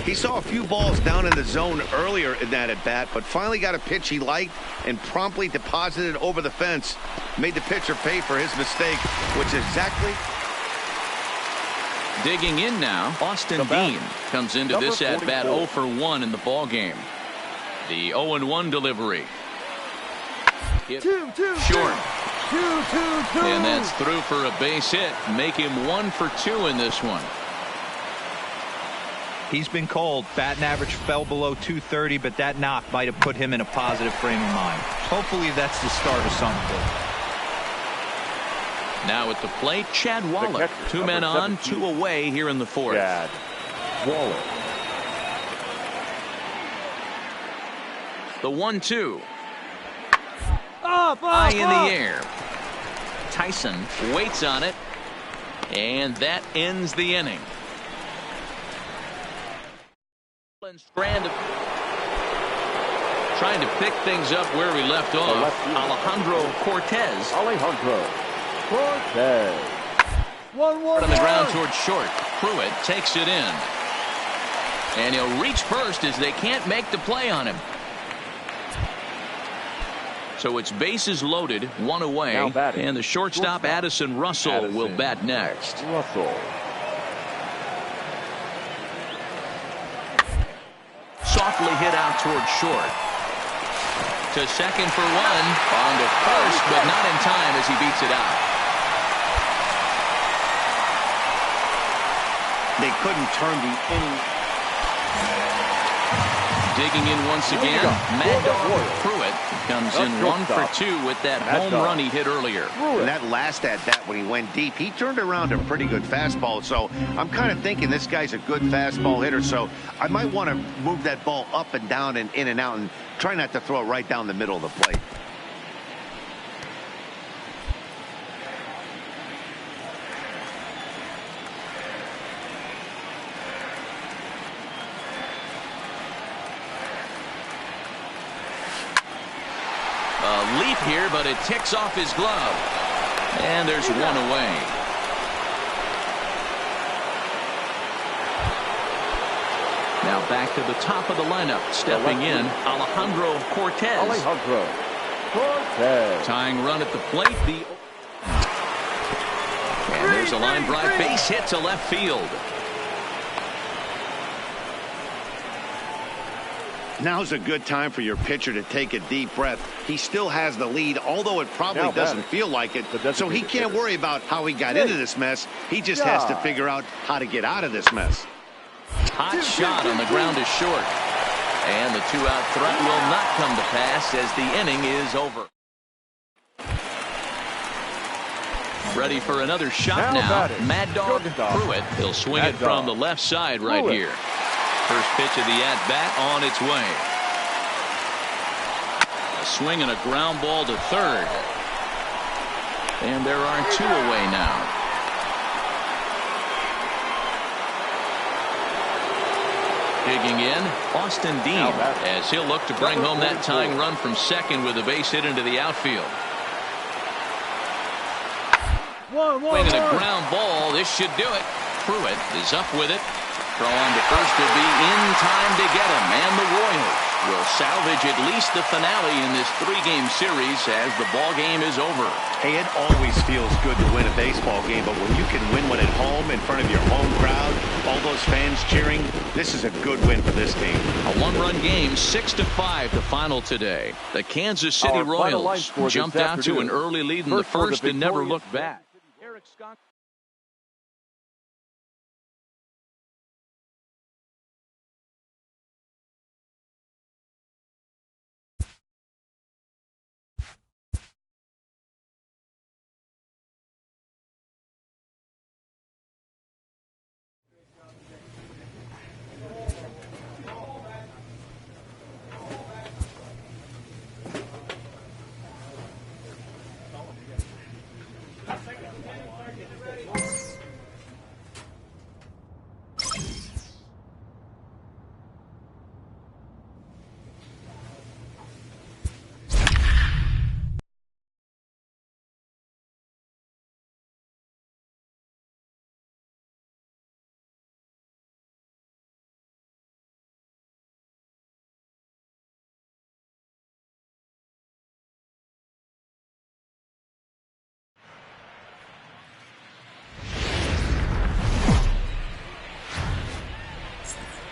S2: He saw a few balls down in the zone earlier in that at bat, but finally got a pitch he liked and promptly deposited it over the fence. Made the pitcher pay for his mistake, which exactly.
S1: Digging in now, Austin Dean comes into this at bat 0 for 1 in the ball game. The 0-1 delivery. Hit short.
S3: 2-2-2.
S1: And that's through for a base hit. Make him 1 for 2 in this one.
S4: He's been cold. Batting average fell below 230, but that knock might have put him in a positive frame of mind. Hopefully that's the start of something.
S1: Now at the plate, Chad Wallach. 2 men on, 2 away here in the 4th.
S5: Chad Wallach.
S1: The 1-2. High in the air. Tyson waits on it, and that ends the inning. Strand trying to pick things up where we left off. Alejandro Cortez. On the ground towards short. Pruitt takes it in. And he'll reach first as they can't make the play on him. So it's bases loaded, 1 away. And the shortstop Addison Russell will bat next. Softly hit out towards short. To second for 1. On to first, but not in time as he beats it out.
S2: They couldn't turn the inning.
S1: Digging in once again, Mad Dog Pruitt comes in 1 for 2 with that home run he hit earlier.
S2: And that last at bat when he went deep, he turned around a pretty good fastball. So I'm kind of thinking this guy's a good fastball hitter. So I might want to move that ball up and down and in and out and try not to throw it right down the middle of the plate.
S1: A leap here, but it ticks off his glove. And there's 1 away. Now back to the top of the lineup. Stepping in, Alejandro Cortez. Tying run at the plate. And there's a line drive base hit to left field.
S2: Now's a good time for your pitcher to take a deep breath. He still has the lead, although it probably doesn't feel like it. So he can't worry about how he got into this mess. He just has to figure out how to get out of this mess.
S1: Hot shot on the ground is short. And the 2-out threat will not come to pass as the inning is over. Ready for another shot now. Mad Dog Pruitt. He'll swing it from the left side right here. First pitch of the at-bat on its way. A swing and a ground ball to third. And there are 2 away now. Digging in, Austin Dean, as he'll look to bring home that tying run from second with a base hit into the outfield. Swinging a ground ball, this should do it. Pruitt is up with it. Throw on to first will be in time to get him. And the Royals will salvage at least the finale in this 3-game series as the ball game is over.
S2: Hey, it always feels good to win a baseball game, but when you can win one at home in front of your home crowd, all those fans cheering, this is a good win for this team.
S1: A 1-run game, 6-5 the final today. The Kansas City Royals jumped out to an early lead in the first and never looked back.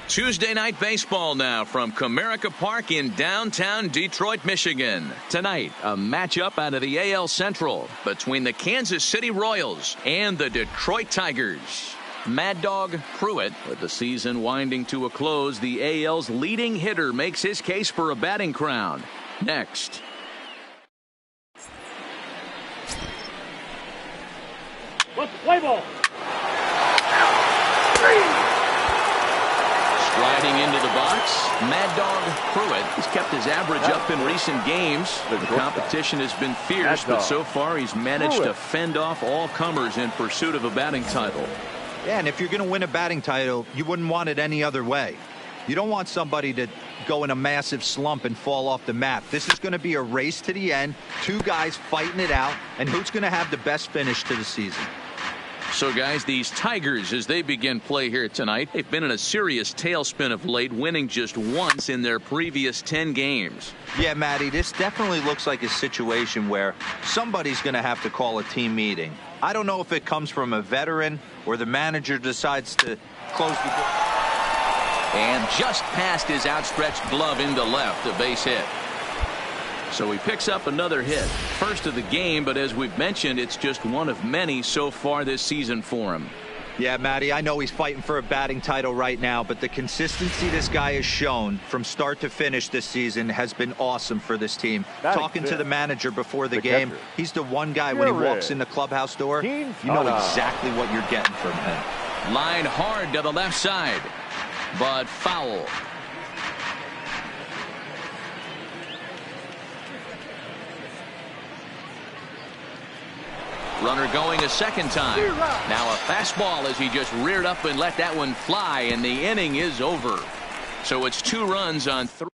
S1: Tuesday night baseball now from Comerica Park in downtown Detroit, Michigan. Tonight, a matchup out of the AL Central between the Kansas City Royals and the Detroit Tigers. Mad Dog Pruitt, with the season winding to a close, the AL's leading hitter makes his case for a batting crown. Next.
S3: What's the play ball?
S1: Striding into the box, Mad Dog Pruitt has kept his average up in recent games. The competition has been fierce, but so far he's managed to fend off all comers in pursuit of a batting title.
S4: Yeah, and if you're going to win a batting title, you wouldn't want it any other way. You don't want somebody to go in a massive slump and fall off the map. This is going to be a race to the end, 2 guys fighting it out, and who's going to have the best finish to the season.
S1: So, guys, these Tigers, as they begin play here tonight, they've been in a serious tailspin of late, winning just once in their previous 10 games.
S4: Yeah, Matty, this definitely looks like a situation where somebody's going to have to call a team meeting. I don't know if it comes from a veteran or the manager decides to close the door.
S1: And just past his outstretched glove into left, a base hit. So he picks up another hit. First of the game, but as we've mentioned, it's just one of many so far this season for him.
S4: Yeah, Matty, I know he's fighting for a batting title right now, but the consistency this guy has shown from start to finish this season has been awesome for this team. Talking to the manager before the game, he's the one guy when he walks in the clubhouse door, you know exactly what you're getting from him.
S1: Line hard to the left side, but foul. Runner going a second time. Now a fastball as he just reared up and let that one fly, and the inning is over. So it's 2 runs on 3.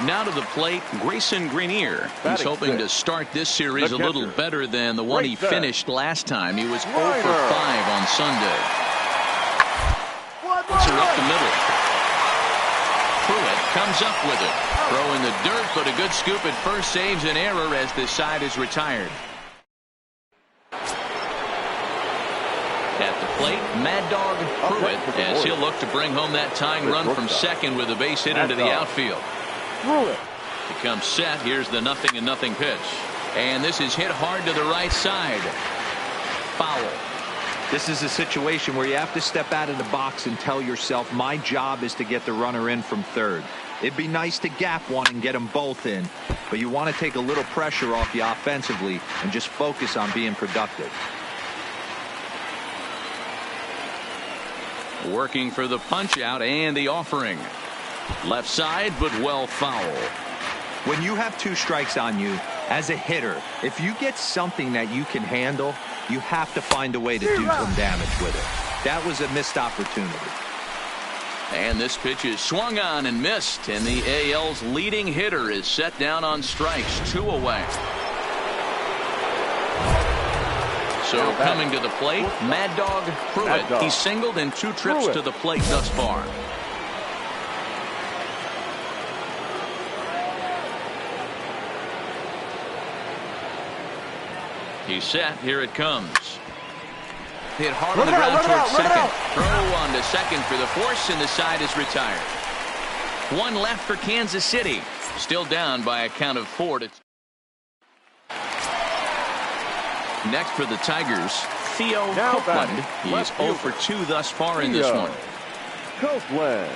S1: Now to the plate, Grayson Greenier. He's hoping to start this series a little better than the one he finished last time. He was 0 for 5 on Sunday. Puts her up the middle. Pruitt comes up with it. Throw in the dirt, but a good scoop at first saves an error as this side is retired. At the plate, Mad Dog Pruitt, as he'll look to bring home that tying run from second with a base hit into the outfield. He comes set. Here's the 0-0 pitch. And this is hit hard to the right side. Foul.
S4: This is a situation where you have to step out of the box and tell yourself, my job is to get the runner in from third. It'd be nice to gap one and get them both in, but you want to take a little pressure off you offensively and just focus on being productive.
S1: Working for the punch out and the offering. Left side, but well foul.
S4: When you have 2 strikes on you, as a hitter, if you get something that you can handle, you have to find a way to do some damage with it. That was a missed opportunity.
S1: And this pitch is swung on and missed, and the AL's leading hitter is set down on strikes, 2 away. So coming to the plate, Mad Dog Pruitt. He's singled in 2 trips to the plate thus far. He's set. Here it comes. Hit hard on the ground towards second. Throw on to second for the force, and the side is retired. 1 left for Kansas City. Still down by a count of 4 to. Next for the Tigers, Theo Copeland. He's 0 for 2 thus far in this one.
S5: Copeland.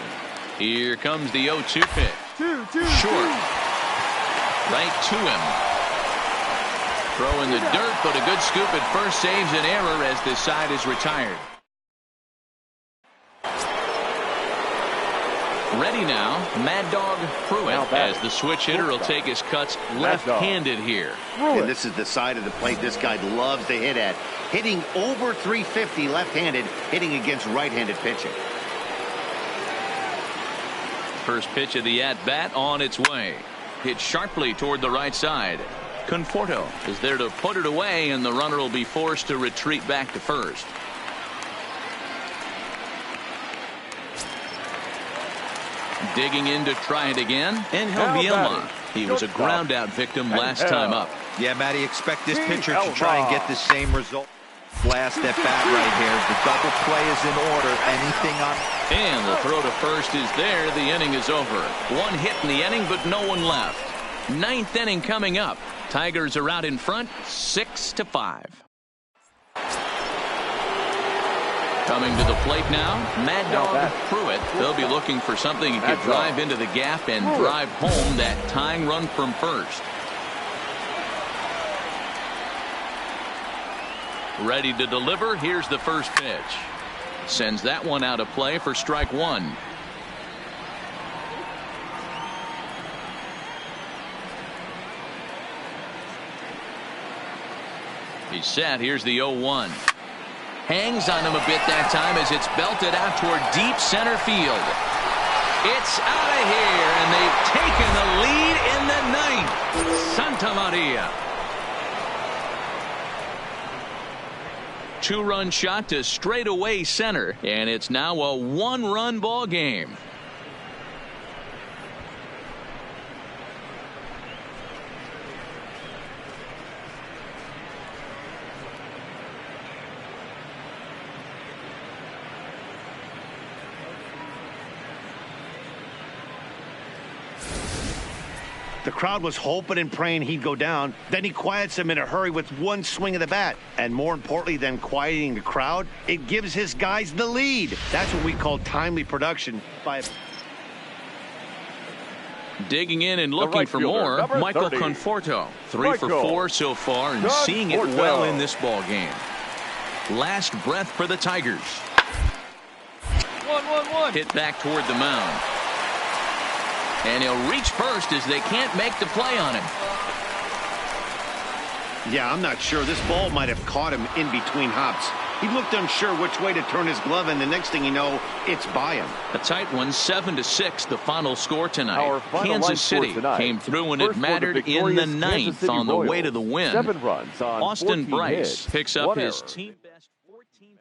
S1: Here comes the 0-2 pitch. Short. Right to him. Throw in the dirt, but a good scoop at first saves an error as the side is retired. Ready now, Mad Dog Pruitt, as the switch hitter will take his cuts left-handed here.
S2: And this is the side of the plate this guy loves to hit at. Hitting over 350 left-handed, hitting against right-handed pitching.
S1: First pitch of the at-bat on its way. Hit sharply toward the right side. Conforto is there to put it away, and the runner will be forced to retreat back to first. Digging in to try it again, Angel Vilma. He was a ground out victim last time up.
S4: Yeah, Matty, expect this pitcher to try and get the same result. Last at bat right here. The double play is in order. Anything on.
S1: And the throw to first is there. The inning is over. 1 hit in the inning, but no one left. 9th inning coming up. Tigers are out in front, 6-5. Coming to the plate now, Mad Dog Pruitt. They'll be looking for something he could drive into the gap and drive home that tying run from first. Ready to deliver. Here's the first pitch. Sends that one out of play for strike 1. He's set. Here's the 0-1. Hangs on him a bit that time as it's belted out toward deep center field. It's out of here, and they've taken the lead in the 9th. Santa Maria. 2-run shot to straightaway center, and it's now a 1-run ball game.
S2: The crowd was hoping and praying he'd go down. Then he quiets him in a hurry with 1 swing of the bat. And more importantly than quieting the crowd, it gives his guys the lead. That's what we call timely production.
S1: Digging in and looking for more, Michael Conforto. 3 for 4 so far and seeing it well in this ball game. Last breath for the Tigers.
S3: 1-1-1.
S1: Hit back toward the mound. And he'll reach first as they can't make the play on him.
S2: Yeah, I'm not sure. This ball might have caught him in between hops. He looked unsure which way to turn his glove, and the next thing you know, it's by him.
S1: A tight one, 7-6, the final score tonight. Kansas City came through when it mattered in the 9th on the way to the win.
S5: 7 runs on
S1: Austin
S5: 14
S1: Bryce
S5: hits,
S1: picks up
S5: 1
S1: his
S5: error.
S1: team best 14.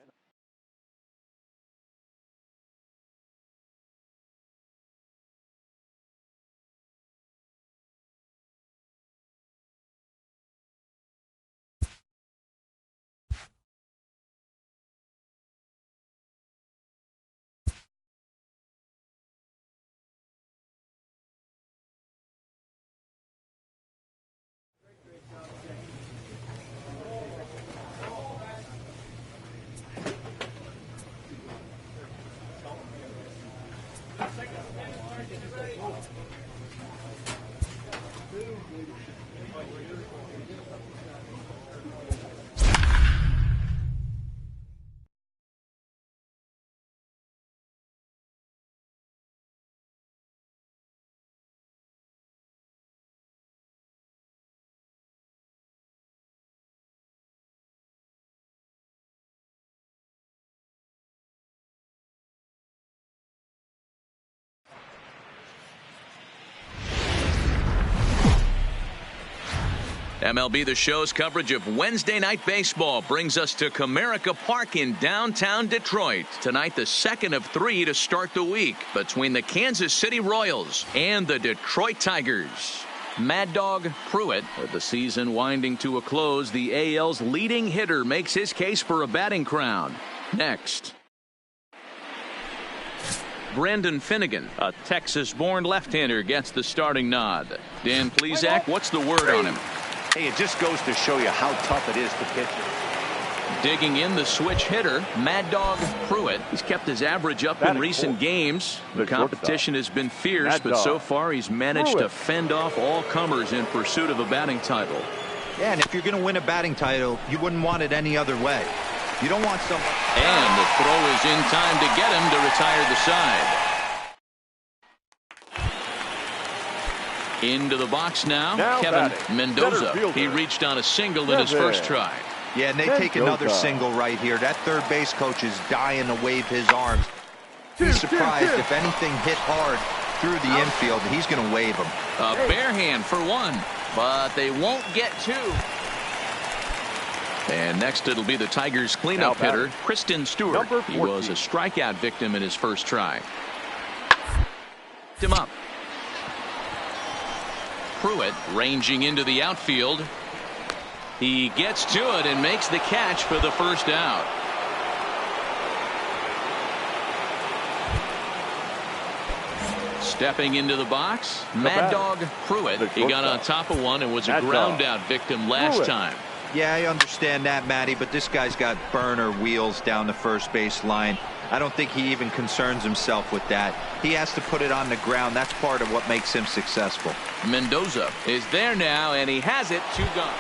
S1: MLB The Show's coverage of Wednesday Night Baseball brings us to Comerica Park in downtown Detroit. Tonight, the second of 3 to start the week between the Kansas City Royals and the Detroit Tigers. Mad Dog Pruitt, with the season winding to a close, the AL's leading hitter makes his case for a batting crown. Next. Brendan Finnegan, a Texas-born left-hander, gets the starting nod. Dan Plesac, what's the word on him?
S2: Hey, it just goes to show you how tough it is to pitch.
S1: Digging in, the switch hitter, Mad Dog Pruitt. He's kept his average up in recent games. The competition has been fierce, but so far he's managed to fend off all comers in pursuit of a batting title.
S4: Yeah, and if you're going to win a batting title, you wouldn't want it any other way. You don't want someone.
S1: And the throw is in time to get him to retire the side. Into the box now Kevin Mendoza. He reached on a single in his first try.
S4: Yeah, and they take another single right here. That third base coach is dying to wave his arms. He's surprised if anything hit hard through the infield, he's going to wave them.
S1: A bare hand for one, but they won't get two. And next it'll be the Tigers cleanup hitter, Kristen Stewart. He was a strikeout victim in his first try. Him up. Pruitt ranging into the outfield. He gets to it and makes the catch for the first out. Stepping into the box, Mad Dog Pruitt. He got on top of one and was a ground out victim last time.
S4: Yeah, I understand that, Matty, but this guy's got burner wheels down the first base line. I don't think he even concerns himself with that. He has to put it on the ground. That's part of what makes him successful.
S1: Mendoza is there now, and he has it. 2 gone.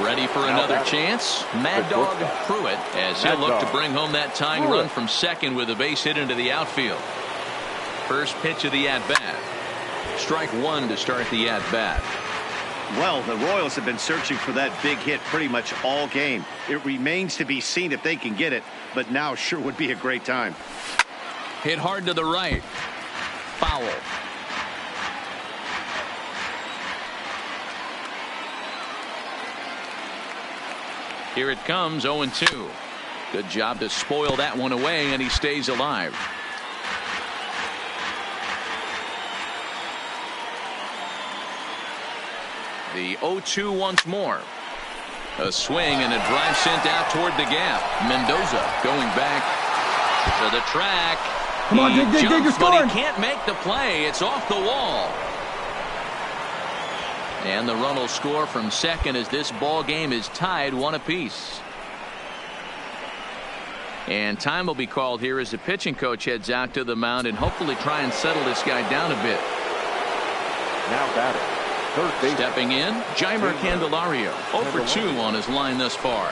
S1: Ready for another chance? Mad Dog Pruitt, as he'll look to bring home that tying run from second with a base hit into the outfield. First pitch of the at-bat. Strike 1 to start the at-bat.
S2: Well, the Royals have been searching for that big hit pretty much all game. It remains to be seen if they can get it, but now sure would be a great time.
S1: Hit hard to the right. Foul. Here it comes, 0-2. Good job to spoil that one away, and he stays alive. The 0-2 once more. A swing and a drive sent out toward the gap. Mendoza going back to the track.
S3: Come on, dig, you're scoring.
S1: But he can't make the play. It's off the wall. And the run will score from second as this ball game is tied 1 apiece. And time will be called here as the pitching coach heads out to the mound and hopefully try and settle this guy down a bit.
S5: Now batting.
S1: Stepping in, Jeimer Candelario, 0 for 2 on his line thus far.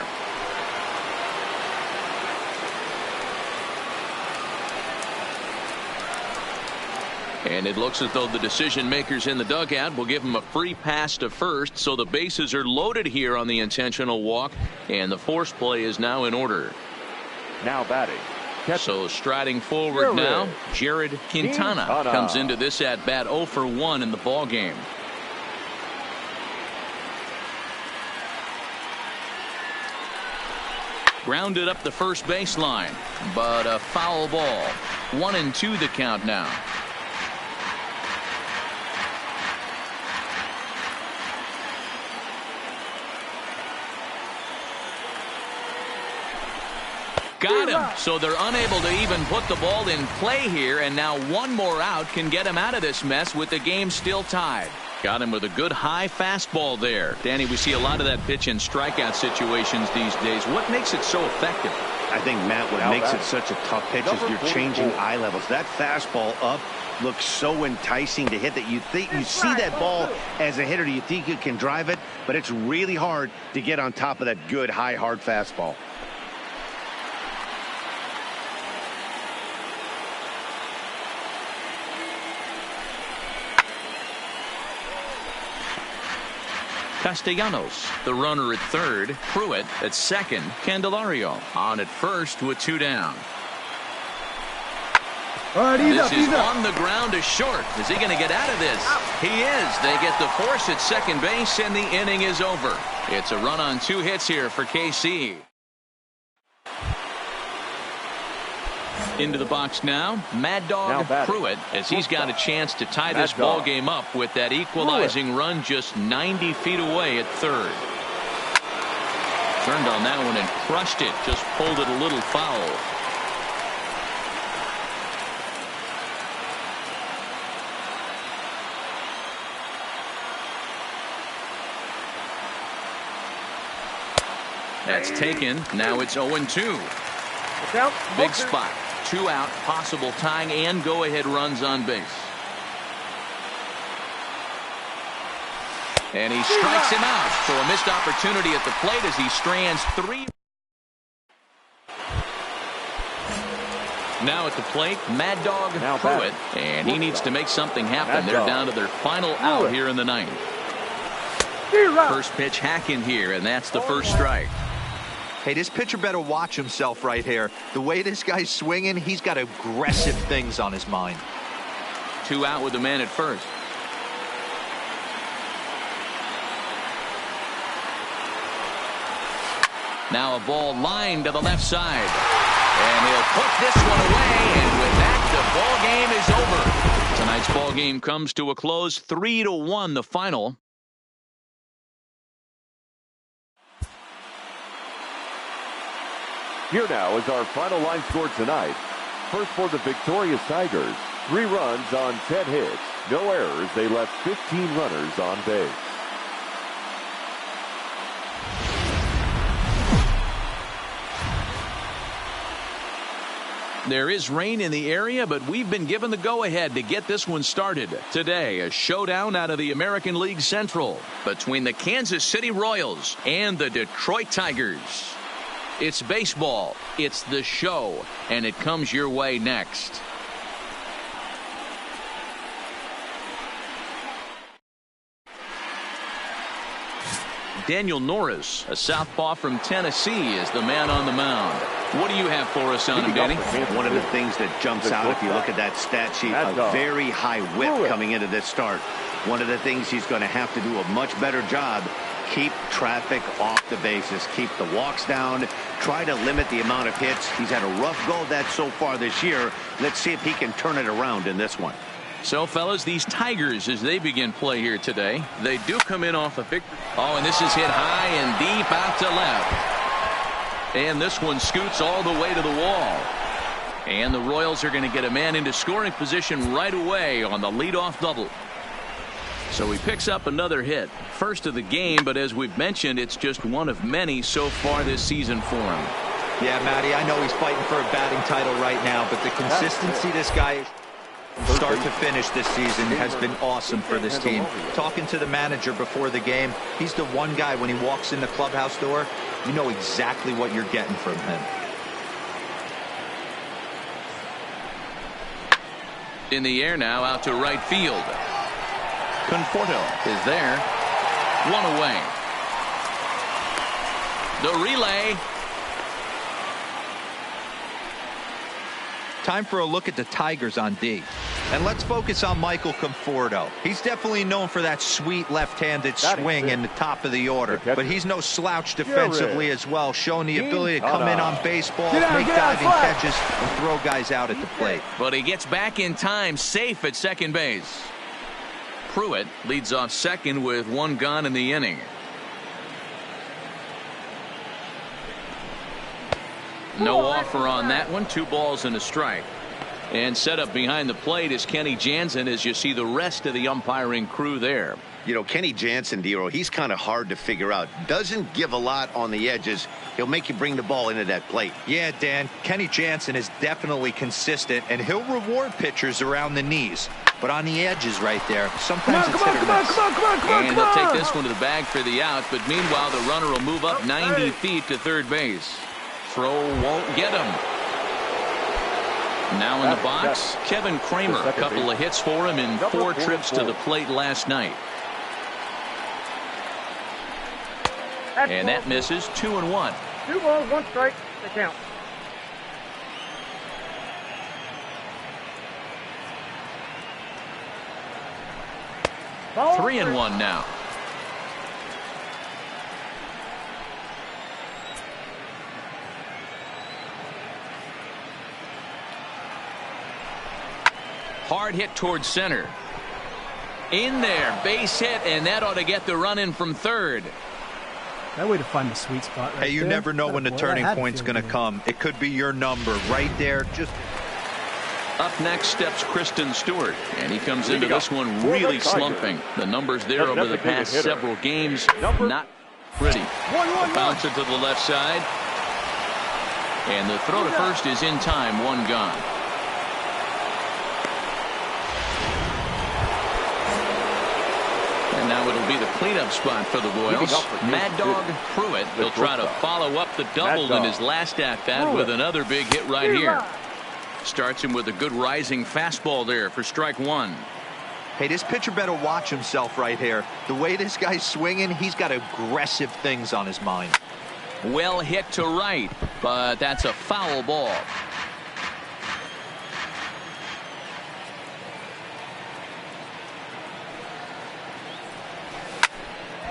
S1: And it looks as though the decision makers in the dugout will give him a free pass to first, so the bases are loaded here on the intentional walk, and the force play is now in order.
S5: Now batting.
S1: So striding forward now, Jared Quintana comes into this at bat 0 for 1 in the ball game. Grounded up the first baseline, but a foul ball. 1-2 the count now. Got him. So they're unable to even put the ball in play here, and now one more out can get him out of this mess with the game still tied. Got him with a good high fastball there. Danny, we see a lot of that pitch in strikeout situations these days. What makes it so effective?
S2: I think, Matt, what makes it such a tough pitch is you're changing eye levels. That fastball up looks so enticing to hit that you see that ball as a hitter, you think you can drive it, but it's really hard to get on top of that good high hard fastball.
S1: Castellanos, the runner at third. Pruitt at second. Candelario on at first with 2 down.
S3: All right, ease
S1: This
S3: up,
S1: is
S3: ease up.
S1: on the ground to short. Is he going to get out of this? He is. They get the force at second base, and the inning is over. It's a run on 2 hits here for KC. Into the box now, Mad Dog Pruitt, as he's got a chance to tie this ball game up with that equalizing run just 90 feet away at third. Turned on that one and crushed it, just pulled it a little foul. That's taken. Now it's 0-2. Big spot. 2 out, possible tying and go-ahead runs on base. And he strikes him out for a missed opportunity at the plate as he strands 3. Now at the plate, Mad Dog Pruitt, and he needs to make something happen. They're down to their final out here in the 9th. First pitch hacking here, and that's the first strike.
S4: Hey, this pitcher better watch himself right here. The way this guy's swinging, he's got aggressive things on his mind.
S1: 2 out with the man at first. Now a ball lined to the left side. And he'll put this one away, and with that, the ball game is over. Tonight's ball game comes to a close, 3-1 the final.
S5: Here now is our final line score tonight. First for the victorious Tigers, 3 runs on 10 hits. No errors. They left 15 runners on base.
S1: There is rain in the area, but we've been given the go-ahead to get this one started. Today, a showdown out of the American League Central between the Kansas City Royals and the Detroit Tigers. It's baseball, it's the show, and it comes your way next. Daniel Norris, a southpaw from Tennessee, is the man on the mound. What do you have for us on him, Danny?
S2: One of the things that jumps out if you look at that stat sheet, a very high whip coming into this start. One of the things he's going to have to do a much better job, keep traffic off the bases, keep the walks down, try to limit the amount of hits. He's had a rough go of that so far this year. Let's see if he can turn it around in this one.
S1: So, fellas, these Tigers, as they begin play here today, they do come in off a victory. Oh, and this is hit high and deep out to left. And this one scoots all the way to the wall. And the Royals are going to get a man into scoring position right away on the leadoff double. So he picks up another hit. First of the game, but as we've mentioned, it's just one of many so far this season for him.
S4: Yeah, Matty, I know he's fighting for a batting title right now, but the consistency this guy start to finish this season has been awesome for this team. Talking to the manager before the game, he's the one guy when he walks in the clubhouse door, you know exactly what you're getting from him.
S1: In the air now, out to right field. Conforto is there. 1 away. The relay.
S4: Time for a look at the Tigers on D. And let's focus on Michael Conforto. He's definitely known for that sweet left-handed swing in the top of the order. But he's no slouch defensively as well, showing the ability to come in on baseballs, make diving catches, and throw guys out at the plate.
S1: But he gets back in time, safe at second base. Pruitt leads off second with 1 gone in the inning. No offer on that one. 2 balls and a strike. And set up behind the plate is Kenny Jansen as you see the rest of the umpiring crew there.
S2: You know, Kenny Jansen, Dero, he's kind of hard to figure out. Doesn't give a lot on the edges. He'll make you bring the ball into that plate.
S4: Yeah, Dan, Kenny Jansen is definitely consistent, and he'll reward pitchers around the knees. But on the edges right there, sometimes it's hit or miss.
S1: And they'll take this one to the bag for the out, but meanwhile the runner will move up 90 feet to third base. Throw won't get him. Now in the box, Kevin Kramer. A couple of hits for him in 4 trips to the plate last night. And that misses. 2-1.
S3: 2 balls, 1 strike. They count.
S1: 3-1 now. Hard hit towards center. In there, base hit, and that ought to get the run in from third.
S7: That way to find the sweet spot right
S4: Hey, you
S7: there.
S4: never know when the turning point's going to
S7: good.
S4: come. It could be your number right there. Just
S1: Up next steps Kristen Stewart, and he comes into this one really slumping. The numbers there over the past several games, not pretty. Bounce it to the left side, and the throw to first is in time, one gone. And now it'll be the cleanup spot for the Royals. Mad Dog Pruitt. He'll try to follow up the double in his last at-bat with another big hit right here. Starts him with a good rising fastball there for strike one.
S4: Hey, this pitcher better watch himself right here. The way this guy's swinging, he's got aggressive things on his mind.
S1: Well hit to right, but that's a foul ball.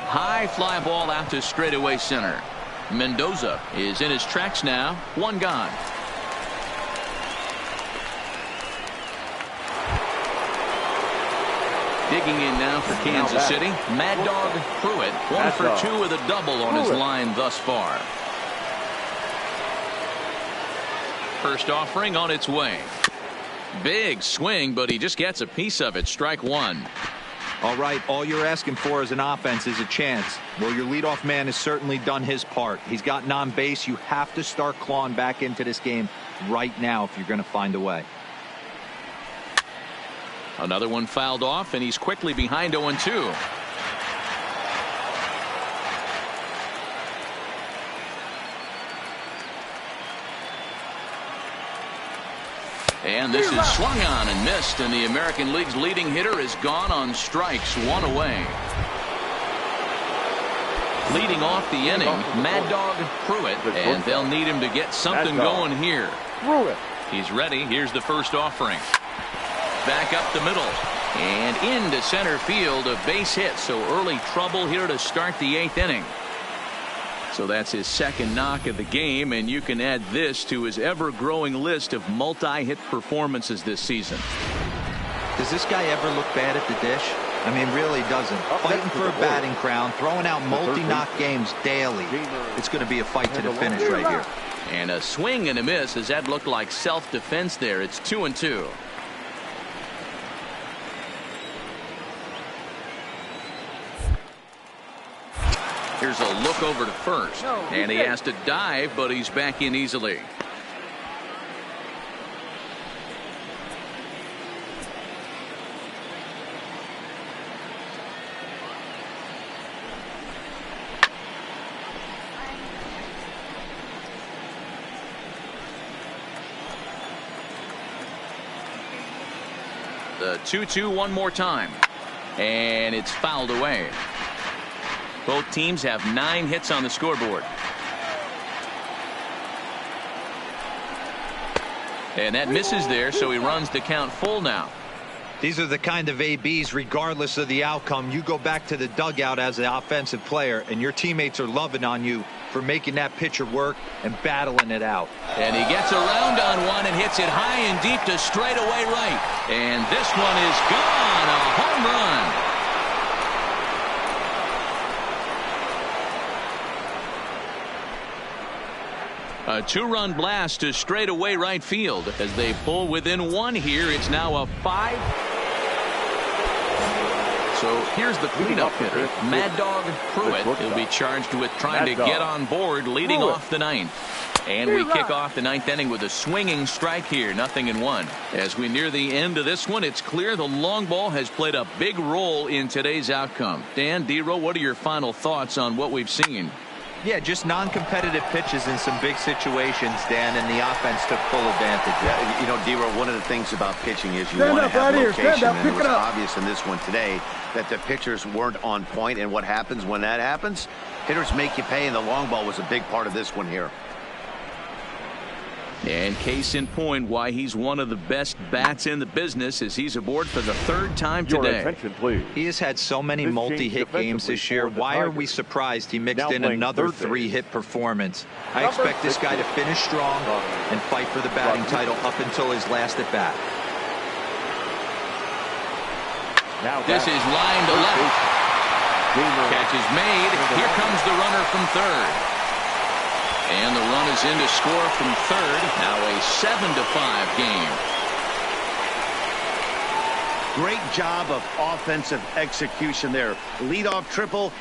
S1: High fly ball out to straightaway center. Mendoza is in his tracks now. One gone. Digging in now for Kansas City. Mad Dog Pruitt, 1 for 2 with a double on his line thus far. First offering on its way. Big swing, but he just gets a piece of it. Strike one.
S4: All right, all you're asking for as an offense is a chance. Well, your leadoff man has certainly done his part. He's gotten on base. You have to start clawing back into this game right now if you're going to find a way.
S1: Another one fouled off, and he's quickly behind 0-2. And this is swung on and missed, and the American League's leading hitter is gone on strikes, one away. Leading off the inning, Mad Dog Pruitt, and they'll need him to get something going here. He's ready. Here's the first offering. Back up the middle and into center field, a base hit. So early trouble here to start the 8th inning. So that's his second knock of the game, and you can add this to his ever-growing list of multi-hit performances this season.
S4: Does this guy ever look bad at the dish? I mean, really doesn't. Fighting for a batting crown, throwing out multi-knock games daily. It's going to be a fight to the finish right here.
S1: And a swing and a miss, as that looked like self-defense there. It's 2-2. Here's a look over to first, and he has to dive, but he's back in easily. The 2-2 one more time, and it's fouled away. Both teams have 9 hits on the scoreboard. And that misses there, so he runs the count full now.
S4: These are the kind of ABs, regardless of the outcome, you go back to the dugout as an offensive player, and your teammates are loving on you for making that pitcher work and battling it out.
S1: And he gets around on one and hits it high and deep to straightaway right. And this one is gone, a home run. A 2-run blast to straightaway right field as they pull within 1 here. It's now a 5. So here's the cleanup hitter, Mad Dog Pruitt. He'll be charged with trying to get on board, leading off the 9th. And we kick off the 9th inning with a swinging strike here, 0-1. As we near the end of this one, it's clear the long ball has played a big role in today's outcome. Dan, D-Row, what are your final thoughts on what we've seen?
S4: Yeah, just non-competitive pitches in some big situations, Dan, and the offense took full advantage.
S2: Yeah, you know, D-Row, one of the things about pitching is you want to have location, and it was obvious in this one today that the pitchers weren't on point, and what happens when that happens? Hitters make you pay, and the long ball was a big part of this one here.
S1: And case in point why he's one of the best bats in the business as he's aboard for the 3rd time
S5: Your
S1: today.
S5: attention, please.
S4: He has had so many
S5: This
S4: multi-hit
S5: change
S4: games this year.
S5: defensively for the
S4: Why are we
S5: Tigers.
S4: surprised he mixed
S5: Now
S4: in
S5: playing
S4: another
S5: third base.
S4: 3-hit performance? I
S5: Number
S4: expect this guy to
S5: 60.
S4: finish strong and fight for the batting title up until his last at bat.
S5: Now
S1: This
S5: back.
S1: is line to left.
S5: Gamer.
S1: Catch is made. Here comes the runner from third. And the run is in to score from third. Now a 7-5 game.
S2: Great job of offensive execution there. Leadoff triple.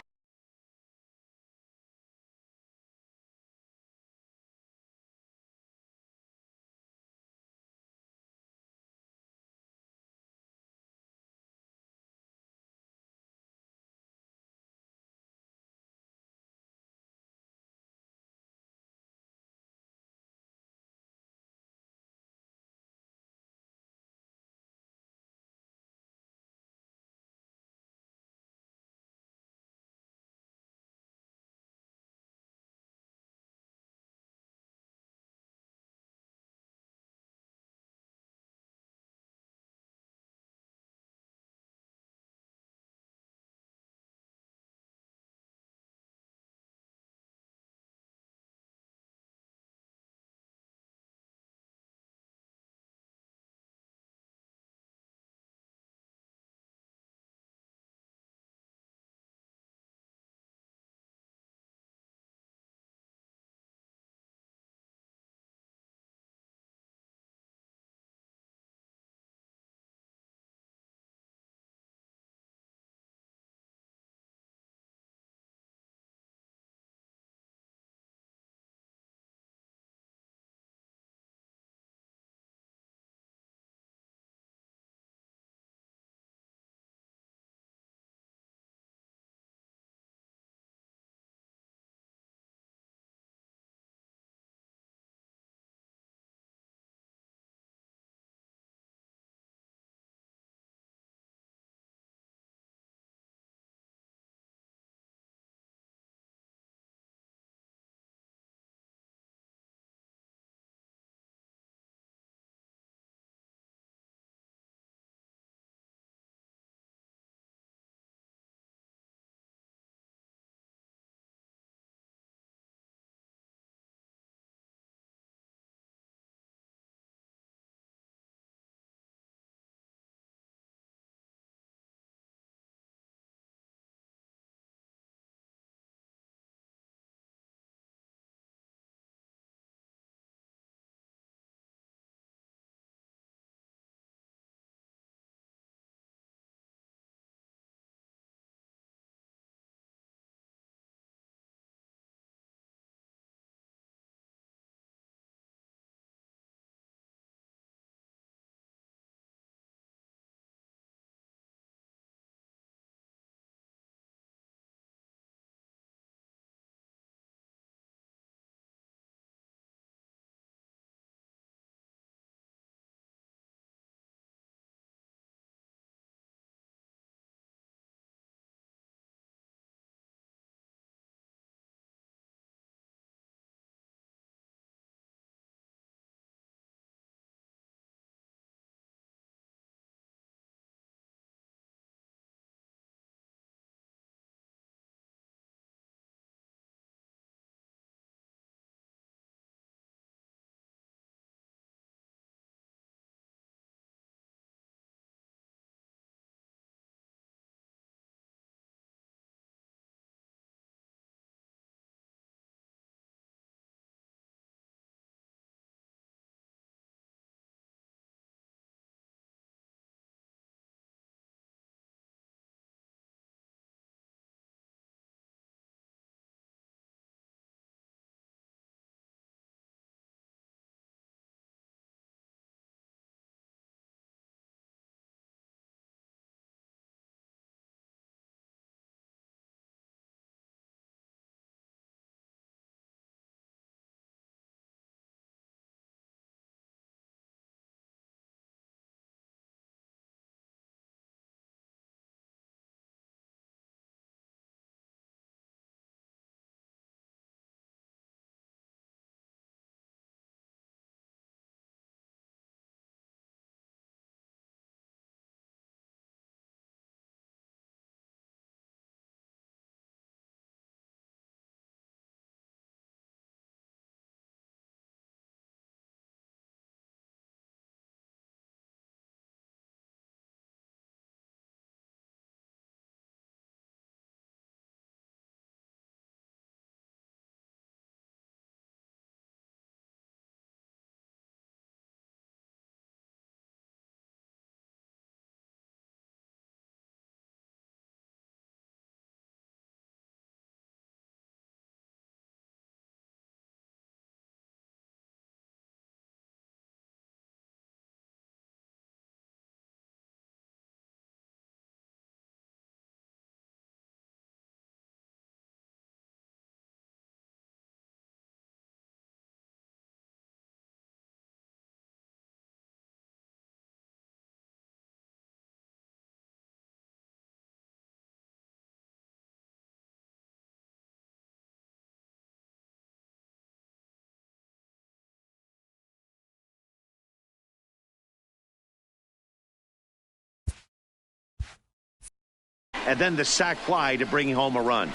S2: and then the sac fly to bring home a run.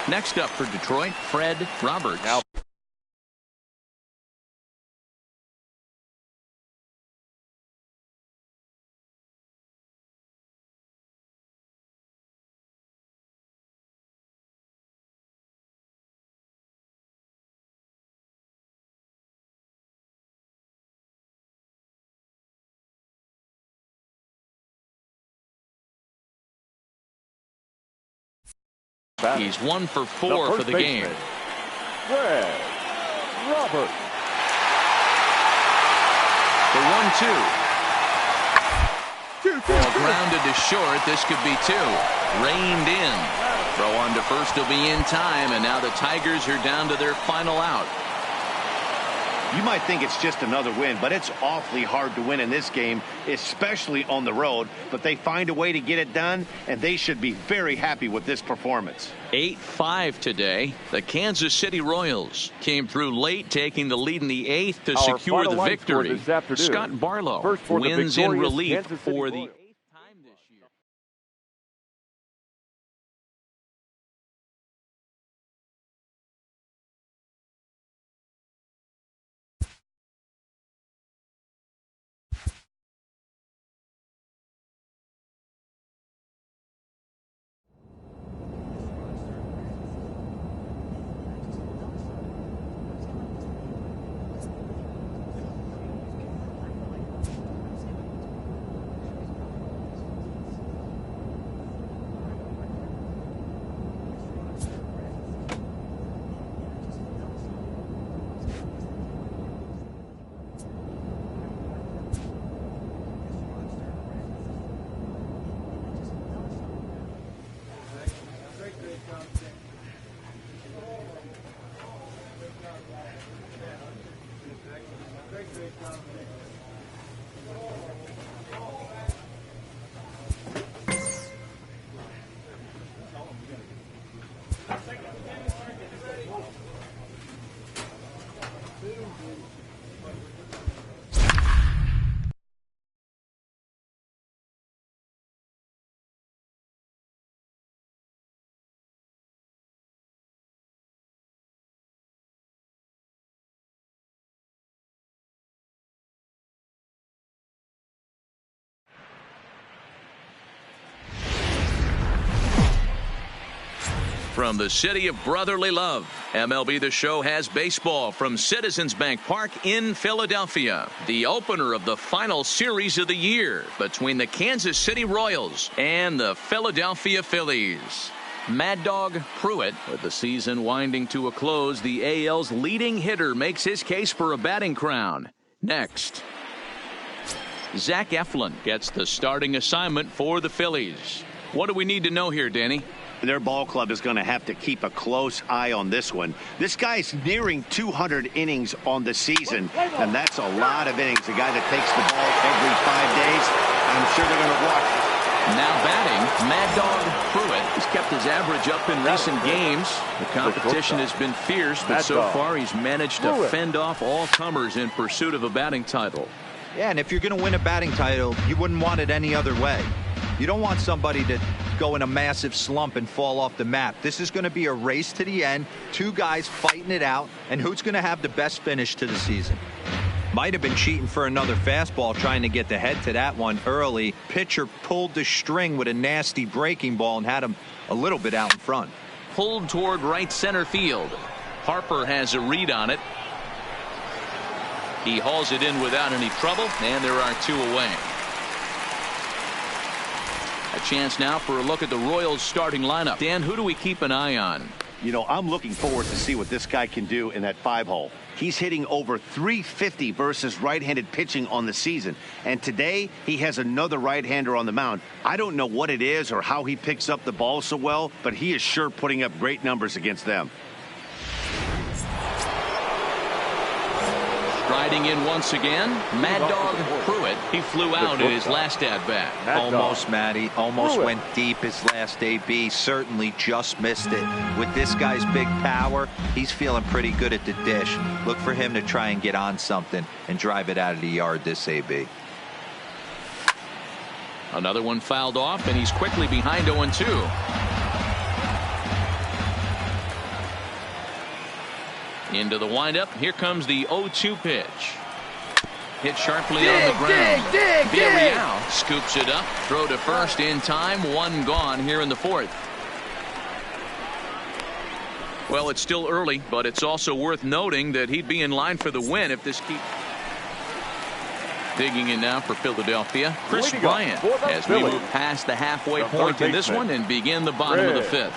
S1: Next up for Detroit, Fred Roberts.
S5: Now,
S1: He's 1 for 4 for the game.
S5: Fred Roberts.
S1: The 1-2. Ball grounded to short. This could be 2. Reined in. Throw on to first will be in time, and now the Tigers are down to their final out.
S2: You might think it's just another win, but it's awfully hard to win in this game, especially on the road. But they find a way to get it done, and they should be very happy with this performance.
S1: 8-5 today. The Kansas City Royals came through late, taking the lead in the 8th to secure the victory. Scott Barlow wins in relief for the 8th time this year. From the city of brotherly love, MLB The Show has baseball from Citizens Bank Park in Philadelphia. The opener of the final series of the year between the Kansas City Royals and the Philadelphia Phillies. Mad Dog Pruitt, with the season winding to a close, the AL's leading hitter makes his case for a batting crown. Next, Zach Eflin gets the starting assignment for the Phillies. What do we need to know here, Danny?
S2: Their ball club is going to have to keep a close eye on this one. This guy's nearing 200 innings on the season, and that's a lot of innings. A guy that takes the ball every 5 days. I'm sure they're going to watch.
S1: Now batting, Mad Dog Pruitt has kept his average up in recent games. The competition has been fierce, but so far he's managed to fend off all comers in pursuit of a batting title.
S4: Yeah, and if you're going to win a batting title, you wouldn't want it any other way. You don't want somebody to go in a massive slump and fall off the map. This is going to be a race to the end. 2 guys fighting it out, and who's going to have the best finish to the season? Might have been cheating for another fastball, trying to get the head to that one early. Pitcher pulled the string with a nasty breaking ball and had him a little bit out in front.
S1: Pulled toward right center field. Harper has a read on it. He hauls it in without any trouble, and there are 2 away. A chance now for a look at the Royals starting lineup. Dan, who do we keep an eye on?
S2: You know, I'm looking forward to see what this guy can do in that 5-hole. He's hitting over 350 versus right-handed pitching on the season. And today, he has another right-hander on the mound. I don't know what it is or how he picks up the ball so well, but he is sure putting up great numbers against them.
S1: Striding in once again, Mad Dog Pruitt. He flew out in his last at-bat.
S4: Almost, Matty. Almost went deep his last AB. Certainly just missed it. With this guy's big power, he's feeling pretty good at the dish. Look for him to try and get on something and drive it out of the yard this AB.
S1: Another one fouled off, and he's quickly behind 0-2. Into the windup. Here comes the 0-2 pitch. Hit sharply on the ground. Villarreal scoops it up. Throw to first in time. One gone here in the fourth. Well, it's still early, but it's also worth noting that he'd be in line for the win if this keeps. Digging in now for Philadelphia, Chris Bryant, as we move past the halfway point in this one and begin the bottom of the fifth.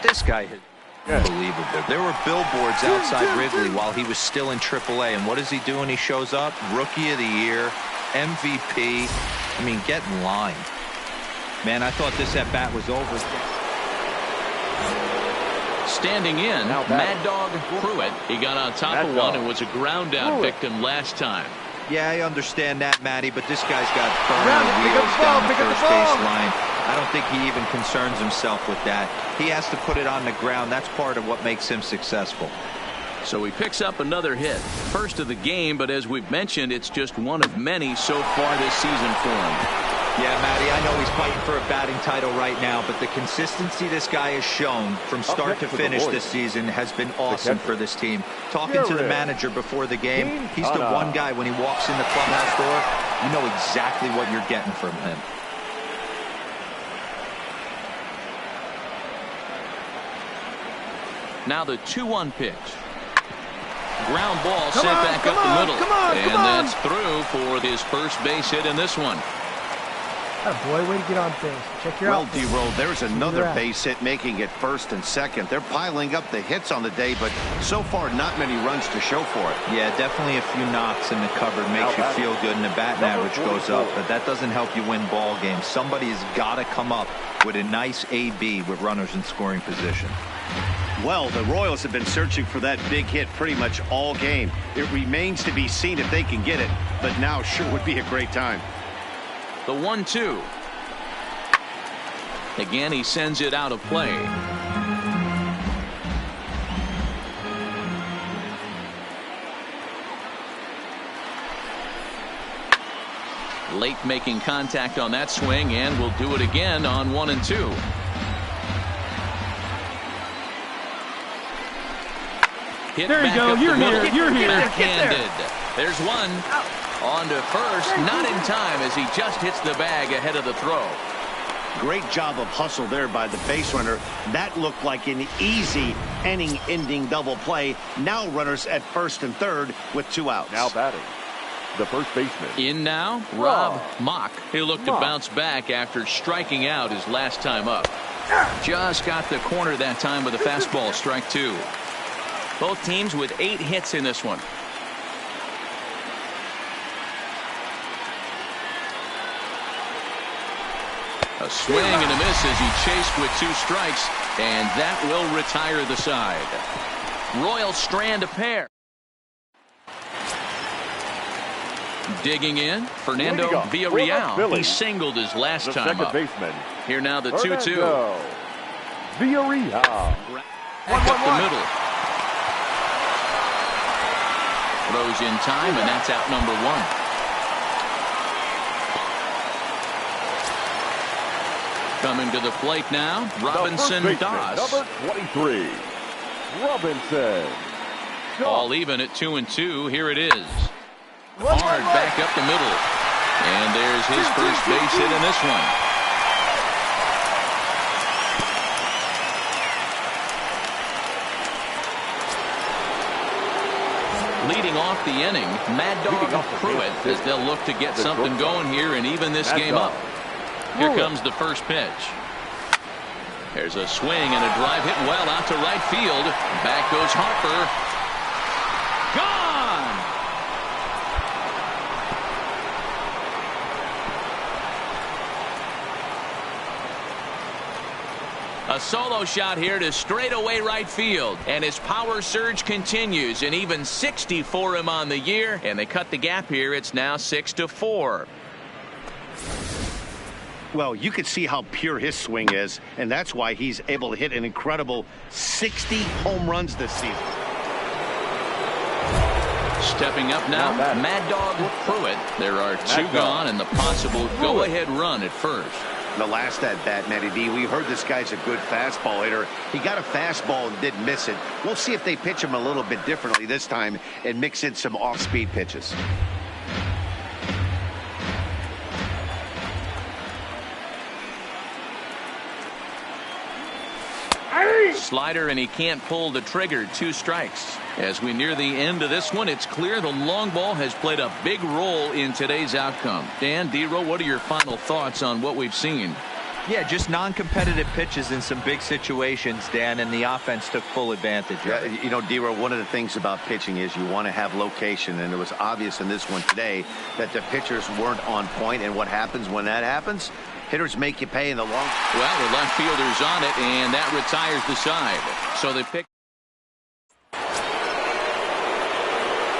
S4: This guy is unbelievable. There were billboards outside Wrigley while he was still in AAA, and what is he doing? He shows up, Rookie of the Year, MVP. I mean, get in line. Man, I thought this at-bat was over.
S1: Standing in, Mad Dog Pruitt. He got on top of one and was a ground-out victim last time.
S4: Yeah, I understand that, Matty, but this guy's got burning wheels down the first base line. I don't think he even concerns himself with that. He has to put it on the ground. That's part of what makes him successful.
S1: So he picks up another hit. First of the game, but as we've mentioned, it's just one of many so far this season for him.
S4: Yeah, Matty, I know he's fighting for a batting title right now, but the consistency this guy has shown from start to finish this season has been awesome for this team. Talking to the manager before the game, he's the one guy when he walks in the clubhouse door, you know exactly what you're getting from him.
S1: Now the 2-1 pitch. Ground ball sent back up the middle. And that's through for his first base hit in this one.
S7: Oh boy, way to get on base. Check your
S2: outfield. D-Roll, there's another base hit, making it first and second. They're piling up the hits on the day, but so far not many runs to show for it.
S4: Yeah, definitely a few knocks in the cupboard makes you feel good, and the batting average goes up, but that doesn't help you win ball games. Somebody has got to come up with a nice AB with runners in scoring position.
S2: Well, the Royals have been searching for that big hit pretty much all game. It remains to be seen if they can get it, but now sure would be a great time.
S1: The 1-2. Again, he sends it out of play. Late making contact on that swing, and will do it again on 1 and 2. Hit
S7: there you go. You're here. You're here.
S1: Backhanded. There's one. On to first, not in time as he just hits the bag ahead of the throw.
S2: Great job of hustle there by the base runner. That looked like an easy inning-ending double play. Now runners at first and third with 2 outs.
S5: Now batting, the first baseman.
S1: In now, Rob Mock. He'll look to bounce back after striking out his last time up. Just got the corner that time with a fastball, strike 2. Both teams with 8 hits in this one. A swing and a miss as he chased with 2 strikes, and that will retire the side. Royals strand a pair. Digging in, Fernando Villarreal. He singled his last time up.
S5: Baseman.
S1: Here now the 2-2.
S5: Villarreal.
S1: Back up the middle. Throws in time, and that's out number 1. Coming to the plate now, Robinson Doss.
S5: Number 23, Robinson.
S1: All even at 2 and 2. Here it is. Hard back up the middle. And there's his first base hit in this one. Leading off the inning, Mad Dog Pruitt, as they'll look to get something going here and even this game up. Here comes the first pitch. There's a swing and a drive hit well out to right field. Back goes Harper. Gone! A solo shot here to straightaway right field. And his power surge continues. And even 60 for him on the year. And they cut the gap here. It's now 6-4.
S2: Well, you can see how pure his swing is, and that's why he's able to hit an incredible 60 home runs this season.
S1: Stepping up now, Mad Dog Pruitt. There are two gone and the possible go-ahead run at first.
S2: The last at bat, Matty D, we heard this guy's a good fastball hitter. He got a fastball and didn't miss it. We'll see if they pitch him a little bit differently this time and mix in some off-speed pitches.
S1: Slider, and he can't pull the trigger. 2 strikes. As we near the end of this one, it's clear the long ball has played a big role in today's outcome. Dan, D-Row, what are your final thoughts on what we've seen?
S4: Yeah, just non-competitive pitches in some big situations, Dan, and the offense took full advantage of it.
S2: You know, D-Row, one of the things about pitching is you want to have location, and it was obvious in this one today that the pitchers weren't on point, and what happens when that happens? Hitters make you pay in the long.
S1: Well, the left fielder's on it, and that retires the side. So they pick.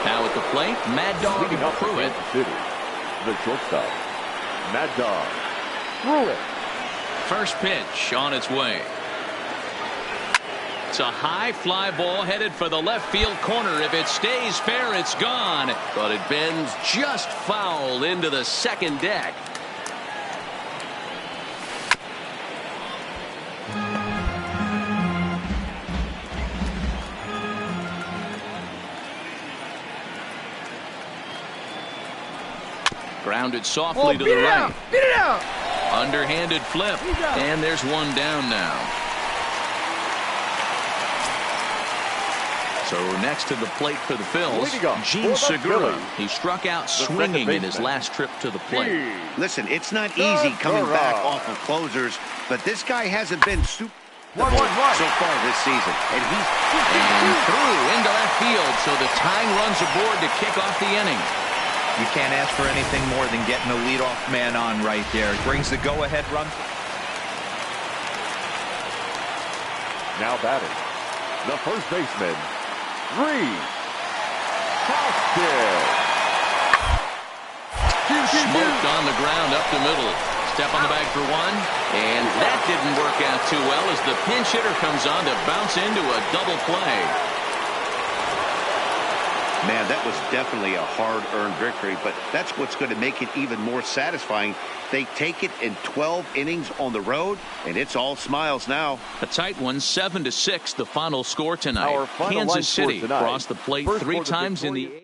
S1: Now at the plate, Mad Dog Pruitt.
S5: The shortstop, Mad Dog Pruitt.
S1: First pitch on its way. It's a high fly ball headed for the left field corner. If it stays fair, it's gone. But it bends just foul into the second deck. Grounded softly to the right.
S7: Beat it out.
S1: Underhanded flip. And there's one down now. So next to the plate for the Phils, Gene Segura. He struck out swinging in his last trip to the plate.
S2: Listen, it's not easy coming back off of closers, but this guy hasn't been super so far this season. And he's
S1: through into left field, so the tying runs aboard to kick off the inning.
S4: You can't ask for anything more than getting the leadoff man on right there. It brings the go-ahead run.
S5: Now batting, the first baseman, Reese Hoskins.
S1: Smoked on the ground up the middle. Step on the bag for one. And that didn't work out too well as the pinch hitter comes on to bounce into a double play.
S2: Man, that was definitely a hard-earned victory, but that's what's going to make it even more satisfying. They take it in 12 innings on the road, and it's all smiles now.
S1: A tight one, 7-6, the final score tonight.
S5: Our final
S1: Kansas City
S5: tonight.
S1: crossed the plate
S5: First
S1: 3 times in the 8th.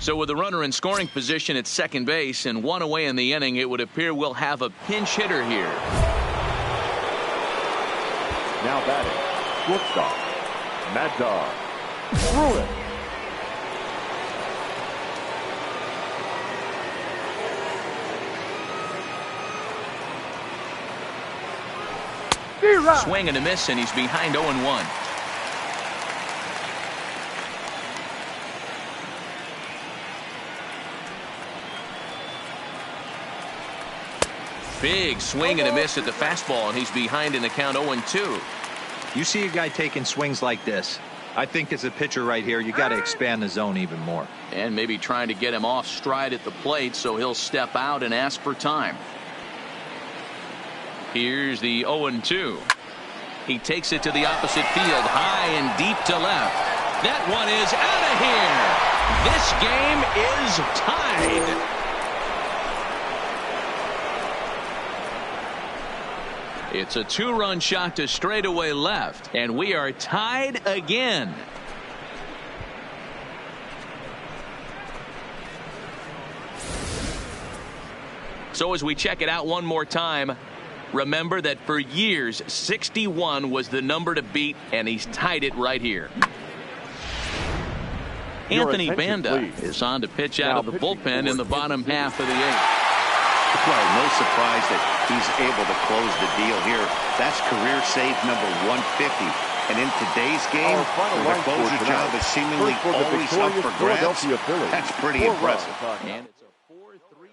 S1: So with a runner in scoring position at second base and one away in the inning, it would appear we'll have a pinch hitter here.
S5: Now batting, shortstop, Mad Dog Pruitt.
S1: Swing and a miss, and he's behind 0-1. Big swing and a miss at the fastball, and he's behind in the count 0-2.
S4: You see a guy taking swings like this. I think as a pitcher right here, you got to expand the zone even more.
S1: And maybe trying to get him off stride at the plate so he'll step out and ask for time. Here's the 0-2. He takes it to the opposite field, high and deep to left. That one is out of here. This game is tied. It's a 2-run shot to straightaway left, and we are tied again. So as we check it out one more time, remember that for years, 61 was the number to beat, and he's tied it right here. Anthony Banda is on to pitch out of the bullpen in the bottom half of the 8th.
S2: Well, no surprise that he's able to close the deal here. That's career save number 150. And in today's game, where the closer job is seemingly always up for grabs, that's pretty impressive.
S1: And it's a 4-3.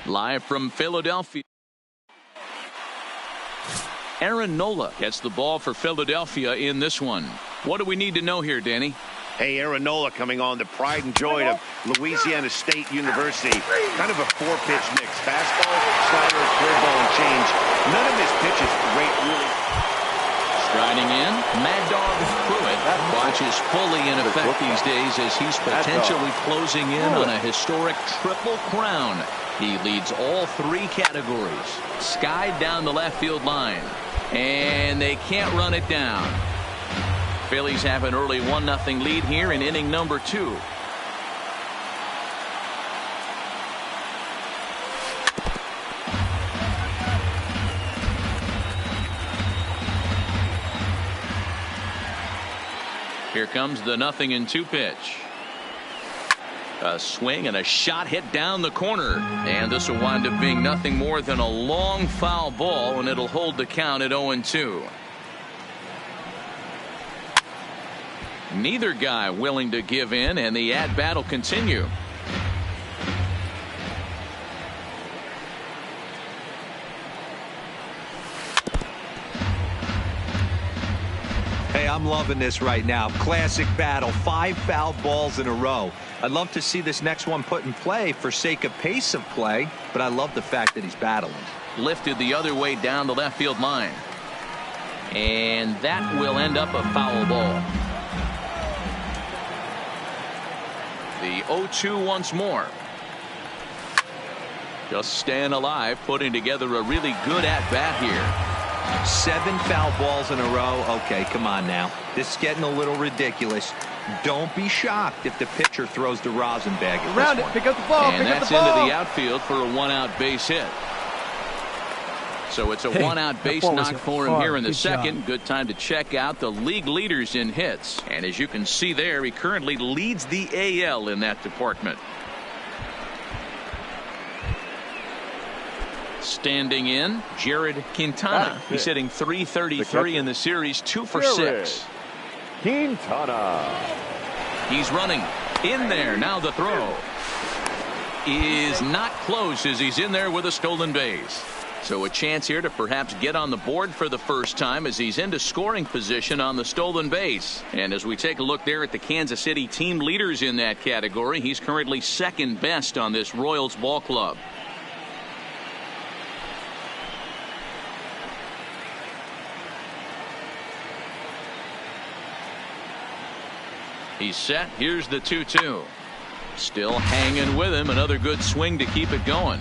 S1: Live from Philadelphia, Aaron Nola gets the ball for Philadelphia in this one. What do we need to know here, Danny?
S2: Hey, Aaron Nola coming on, the pride and joy of Louisiana State University. Kind of a 4-pitch mix. Fastball, slider, curveball, and change. None of his pitches great, really.
S1: Striding in, Mad Dog Pruitt watches fully in effect these days as he's potentially closing in on a historic triple crown. He leads all 3 categories. Skied down the left field line. And they can't run it down. Phillies have an early 1-0 lead here in inning number 2. Here comes the 0-2 pitch. A swing and a shot hit down the corner, and this will wind up being nothing more than a long foul ball, and it'll hold the count at 0-2. Neither guy willing to give in, and the at-bat will continue.
S4: Hey, I'm loving this right now. Classic battle. 5 foul balls in a row. I'd love to see this next one put in play for sake of pace of play, but I love the fact that he's battling.
S1: Lifted the other way down the left field line. And that will end up a foul ball. The 0-2 once more. Just staying alive, putting together a really good at-bat here.
S4: 7 foul balls in a row. Okay, come on now. This is getting a little ridiculous. Don't be shocked if the pitcher throws the rosin bag at
S7: Around
S4: this
S7: it,
S4: one.
S7: pick up the ball,
S1: and
S7: pick up
S1: that's
S7: the ball.
S1: into the outfield for a 1-out base hit. So it's a 1-out base knock for him here in the second. Good time to check out the league leaders in hits. And as you can see there, he currently leads the AL in that department. Standing in, Jared Quintana. He's hitting .333 in the series, 2 for 6.
S5: Quintana.
S1: He's running in there. Now the throw is not close as he's in there with a stolen base. So a chance here to perhaps get on the board for the first time as he's into scoring position on the stolen base. And as we take a look there at the Kansas City team leaders in that category, he's currently second best on this Royals ball club. He's set. Here's the 2-2. Still hanging with him. Another good swing to keep it going.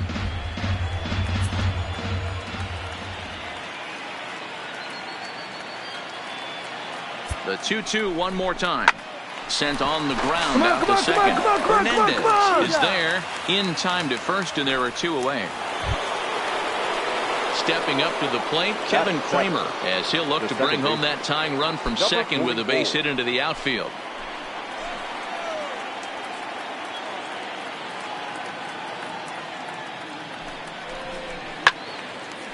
S1: The 2-2 one more time. Sent on the ground out to second. Hernandez is there in time to first, and there are 2 away. stepping up to the plate, Kevin Kramer, as he'll look to bring home that tying run from second with a base hit into the outfield.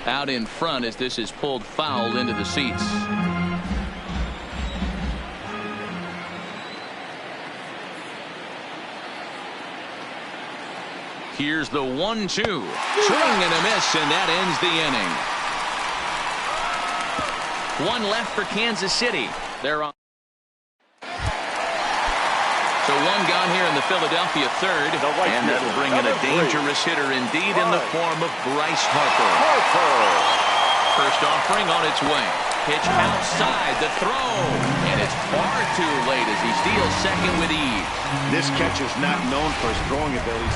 S1: Out in front as this is pulled foul into the seats. Here's the 1-2. Swing and a miss, and that ends the inning. One left for Kansas City. They're on. So one gone here in the Philadelphia third, and that'll bring in a dangerous hitter indeed in the form of Bryce Harper. First offering on its way. Pitch outside the throw, and it's far too late as he steals second with ease.
S2: This catcher's not known for his throwing ability,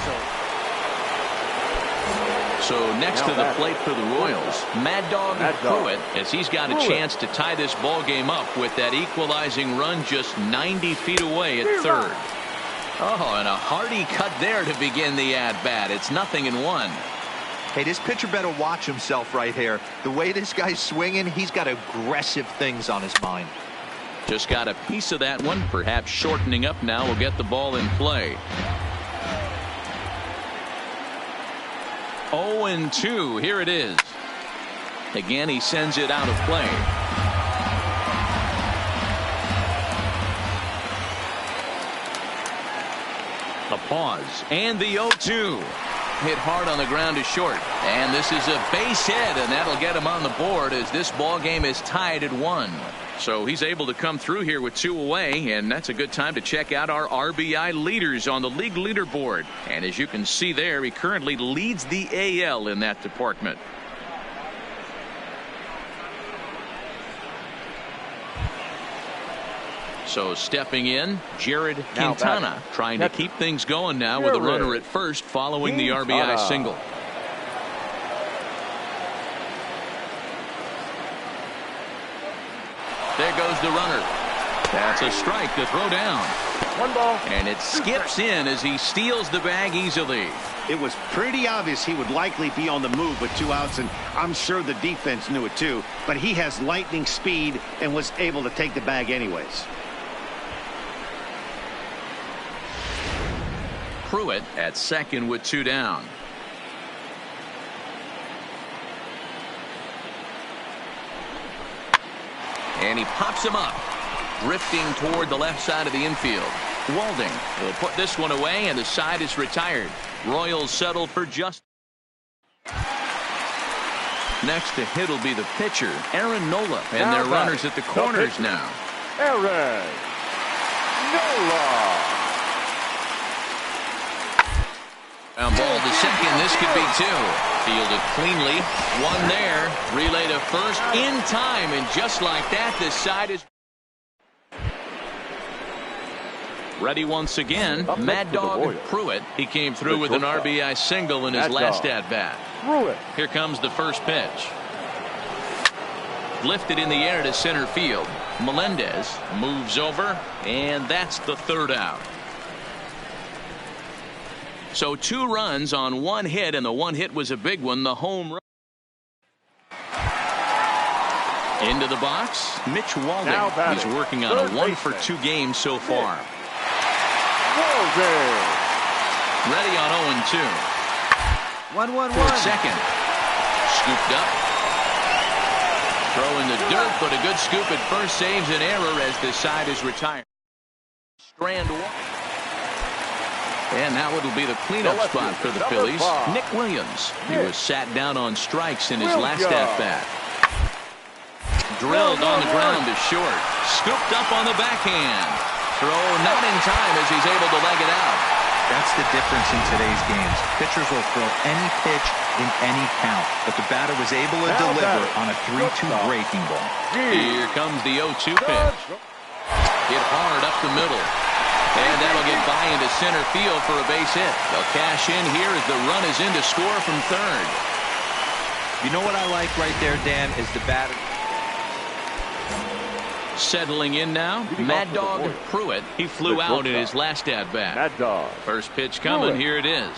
S1: So next to the plate for the Royals, Mad Dog Pruitt, as he's got a chance to tie this ball game up with that equalizing run just 90 feet away at third. Oh, and a hearty cut there to begin the at-bat. It's 0-1.
S4: Hey, this pitcher better watch himself right here. The way this guy's swinging, he's got aggressive things on his mind.
S1: Just got a piece of that one. Perhaps shortening up now will get the ball in play. 0-2. Here it is. Again, he sends it out of play. A pause. And the 0-2. Hit hard on the ground to short. And this is a base hit, and that'll get him on the board as this ball game is tied at 1. So he's able to come through here with 2 away, and that's a good time to check out our RBI leaders on the league leaderboard. And as you can see there, he currently leads the AL in that department. So stepping in, Jared Quintana trying to keep things going now with a runner at first following the RBI single. There goes the runner. That's a strike to throw down.
S3: 1 ball.
S1: And it skips in as he steals the bag easily.
S2: It was pretty obvious he would likely be on the move with 2 outs, and I'm sure the defense knew it too. But he has lightning speed and was able to take the bag anyways.
S1: Pruitt at second with 2 down. And he pops him up, drifting toward the left side of the infield. Walding will put this one away, and the side is retired. Royals settle for just. Next to hit will be the pitcher, Aaron Nola, and their runners at the corners now.
S5: Aaron Nola.
S1: Ground ball to second. This could be 2. Fielded cleanly. 1 there. Relay to first in time. And just like that, this side is ready once again. Mad Dog Pruitt. He came through with an RBI single in his last at-bat. Here comes the first pitch. Lifted in the air to center field. Melendez moves over, and that's the 3rd out. So 2 runs on 1 hit, and the 1 hit was a big one, the home run. Into the box, Mitch Walding. He's working on a 1-for-2 game so far. Ready on 0-2.
S7: 1-1-1.
S1: For second. Scooped up. Throw in the dirt, but a good scoop at first saves an error as this side is retired. Strand 1. And now it'll be the cleanup spot for the Phillies. Nick Williams. He was sat down on strikes in his last at-bat. Drilled on the ground to short. Scooped up on the backhand. Throw not in time as he's able to leg it out.
S4: That's the difference in today's games. Pitchers will throw any pitch in any count, but the batter was able to deliver on a 3-2 breaking ball.
S1: Here comes the 0-2 pitch. Hit hard up the middle. And that'll get by into center field for a base hit. They'll cash in here as the run is in to score from third.
S4: You know what I like right there, Dan, is the batter.
S1: Settling in now, Mad Dog Pruitt. He flew out in his last at-bat.
S5: Mad Dog.
S1: First pitch coming. Here it is.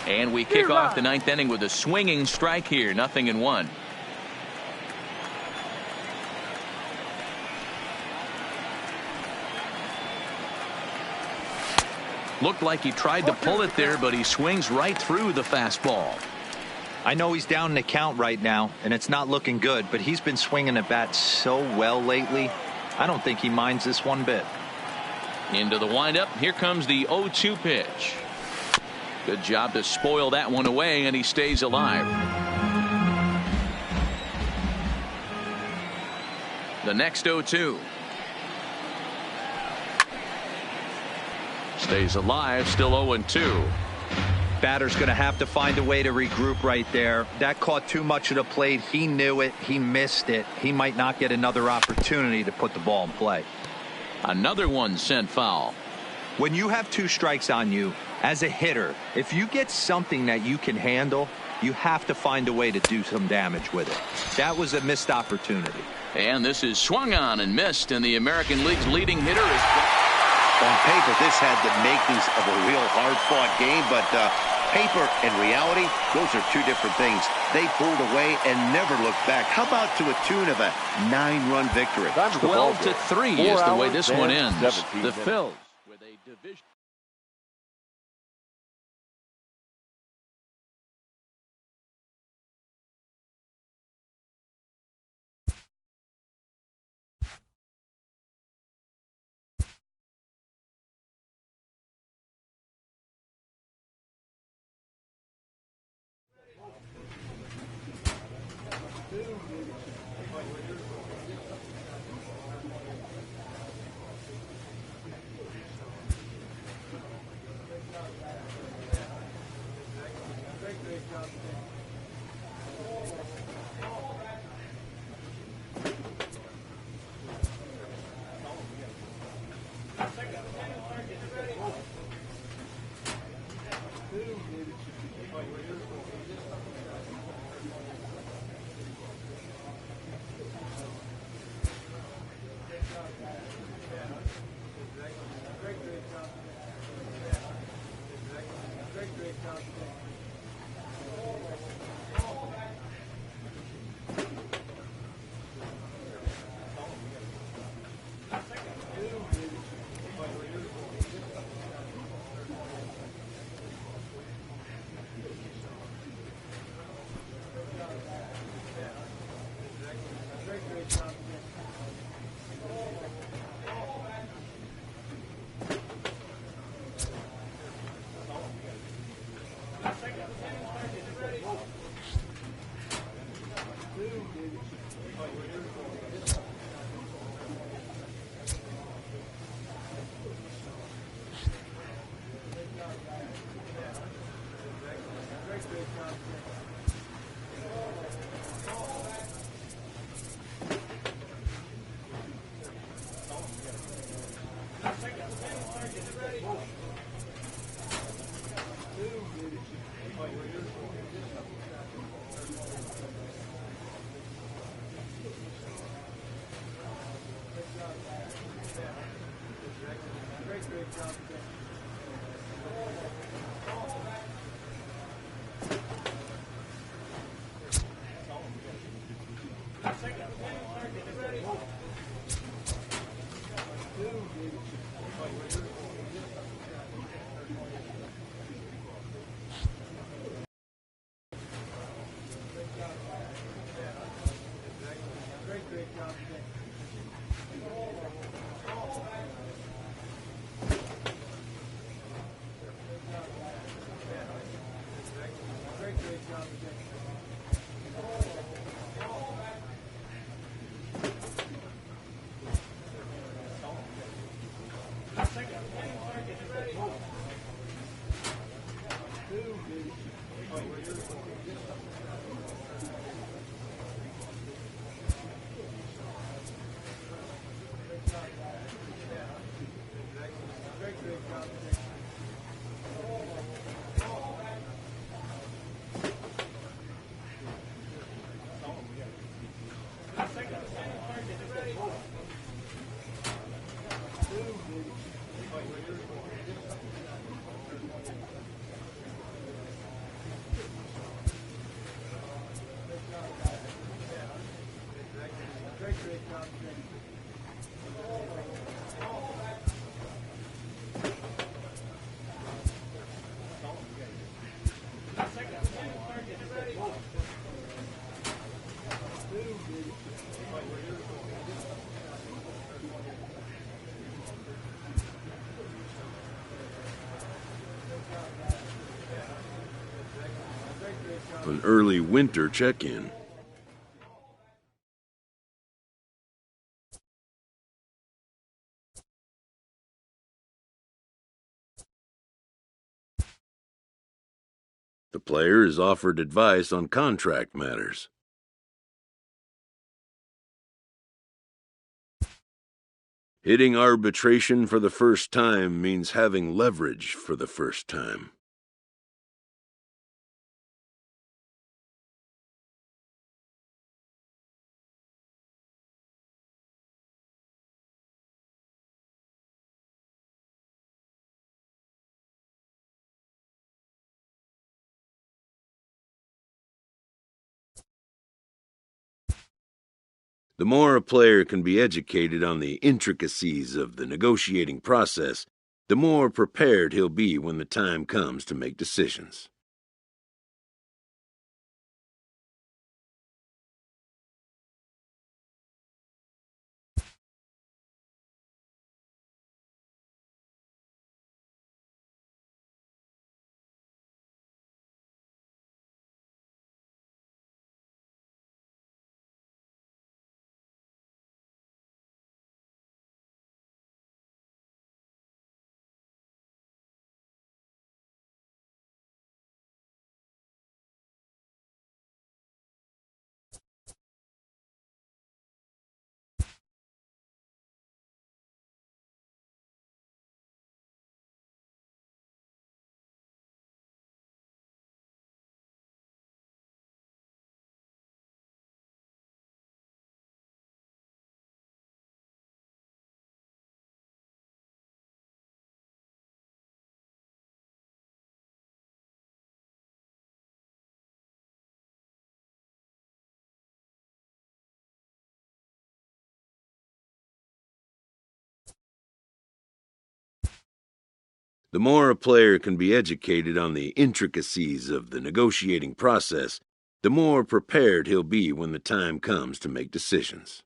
S1: And we kick off the ninth inning with a swinging strike here. 0-1. Looked like he tried to pull it there, but he swings right through the fastball.
S4: I know he's down in the count right now, and it's not looking good, but he's been swinging the bat so well lately. I don't think he minds this one bit.
S1: Into the windup. Here comes the 0-2 pitch. Good job to spoil that one away, and he stays alive. The next 0-2. Stays alive, still 0-2.
S4: Batter's going to have to find a way to regroup right there. That caught too much of the plate. He knew it. He missed it. He might not get another opportunity to put the ball in play.
S1: Another one sent foul.
S4: When you have 2 strikes on you, as a hitter, if you get something that you can handle, you have to find a way to do some damage with it. That was a missed opportunity.
S1: And this is swung on and missed, and the American League's leading hitter is...
S2: On paper, this had the makings of a real hard-fought game, but paper and reality, those are 2 different things. They pulled away and never looked back. How about to a tune of a 9-run victory?
S1: 12-3 is the way this one ends. The Phils with a division.
S6: An early winter check-in. The player is offered advice on contract matters. Hitting arbitration for the first time means having leverage for the first time. The more a player can be educated on the intricacies of the negotiating process, the more prepared he'll be when the time comes to make decisions. The more a player can be educated on the intricacies of the negotiating process, the more prepared he'll be when the time comes to make decisions.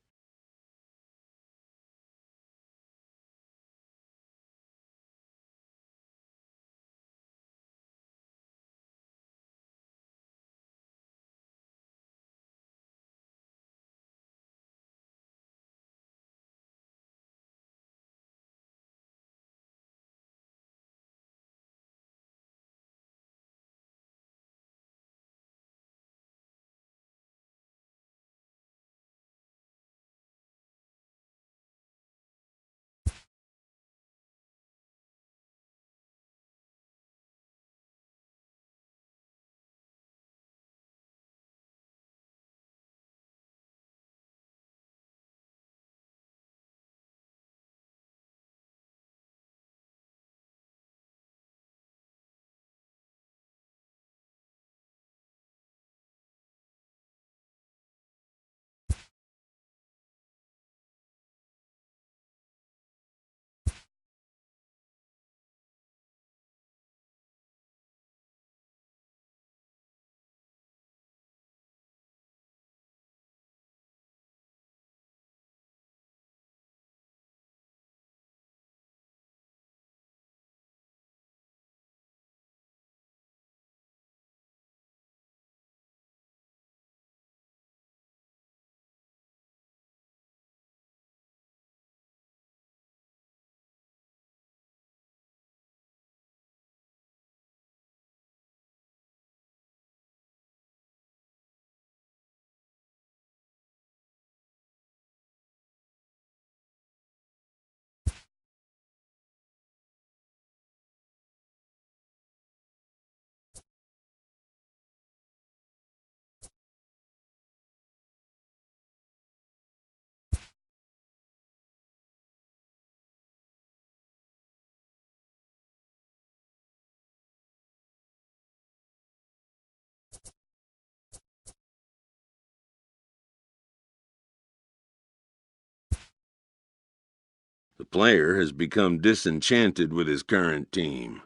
S6: The player has become disenchanted with his current team.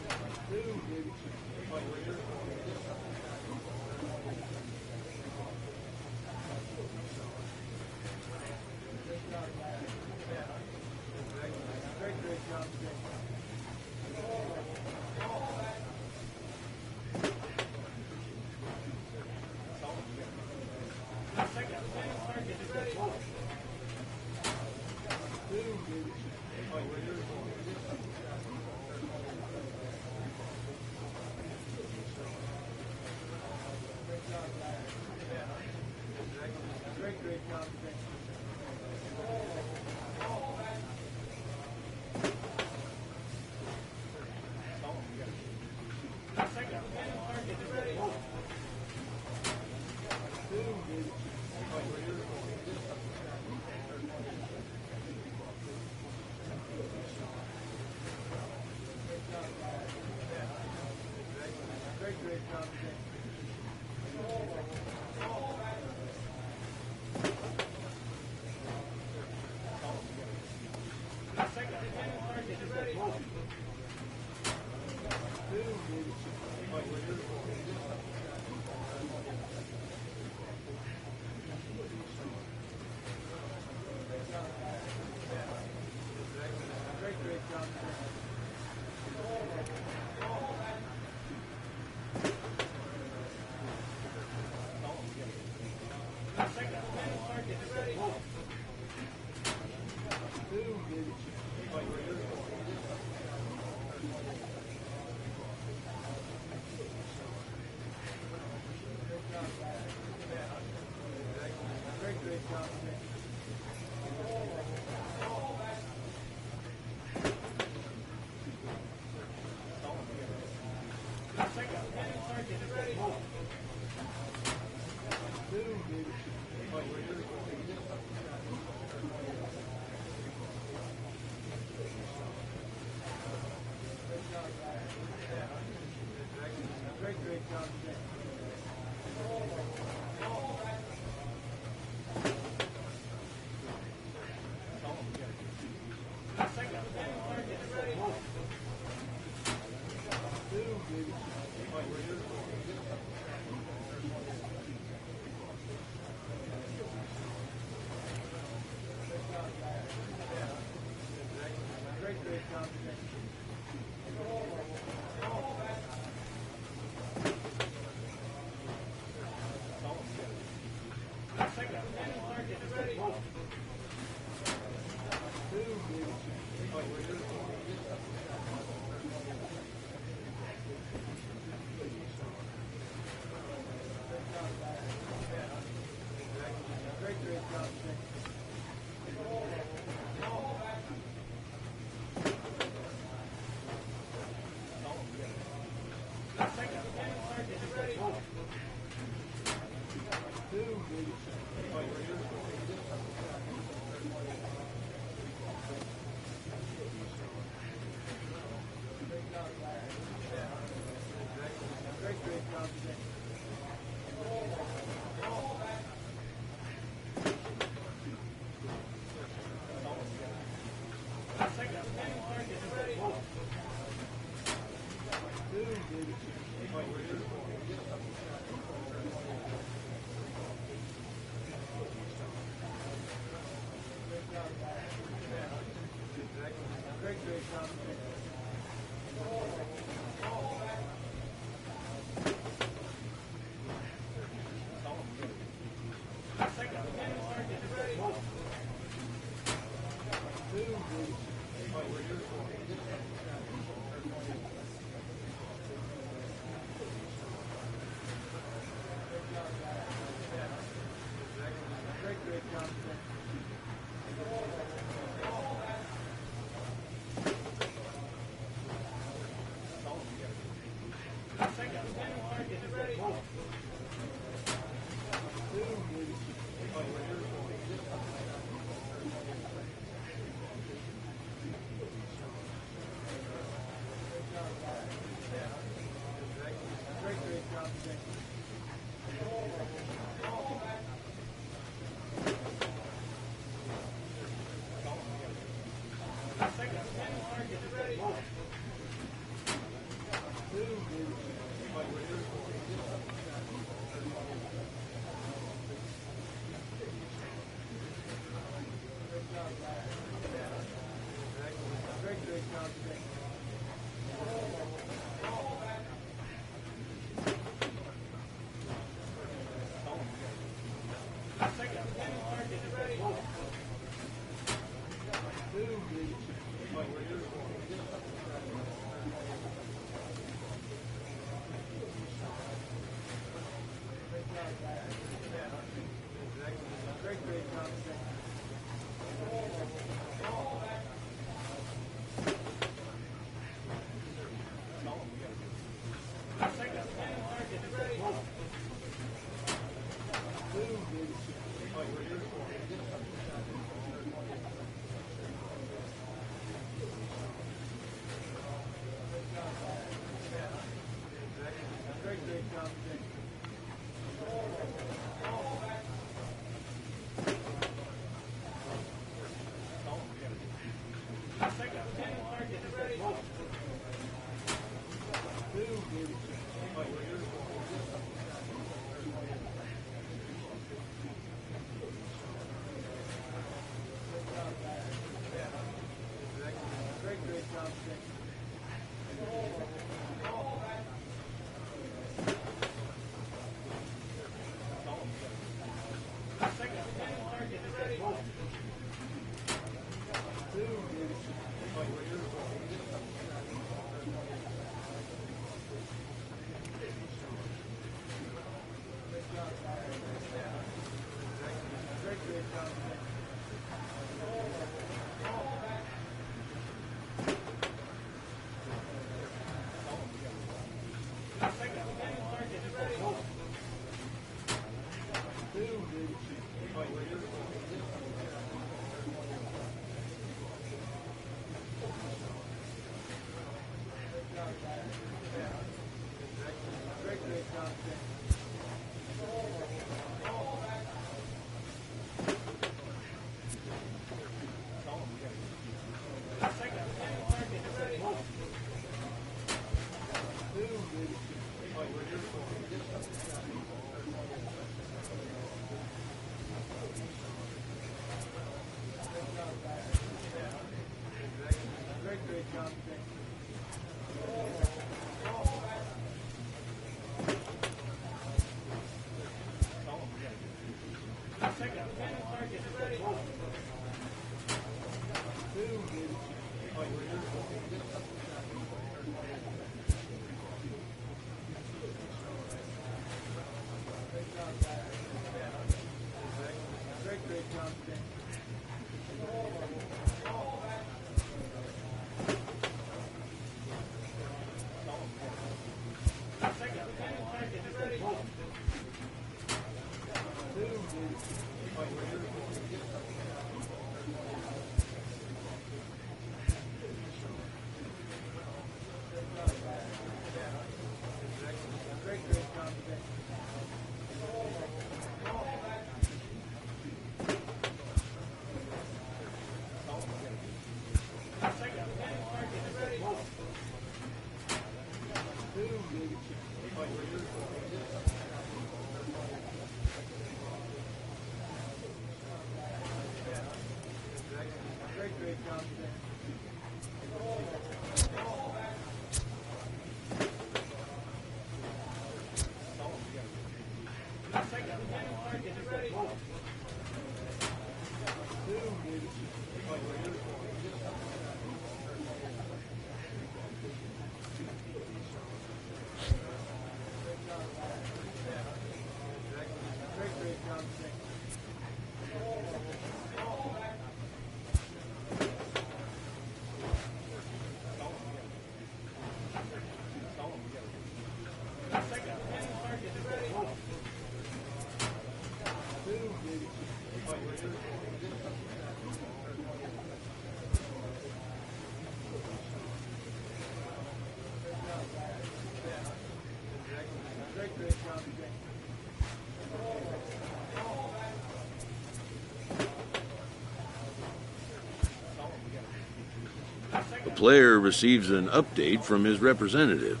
S6: The player receives an update from his representative.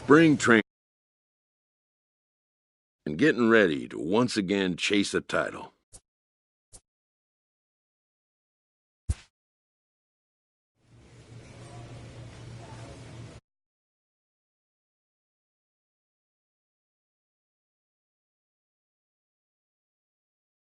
S6: spring training and getting ready to once again chase a title.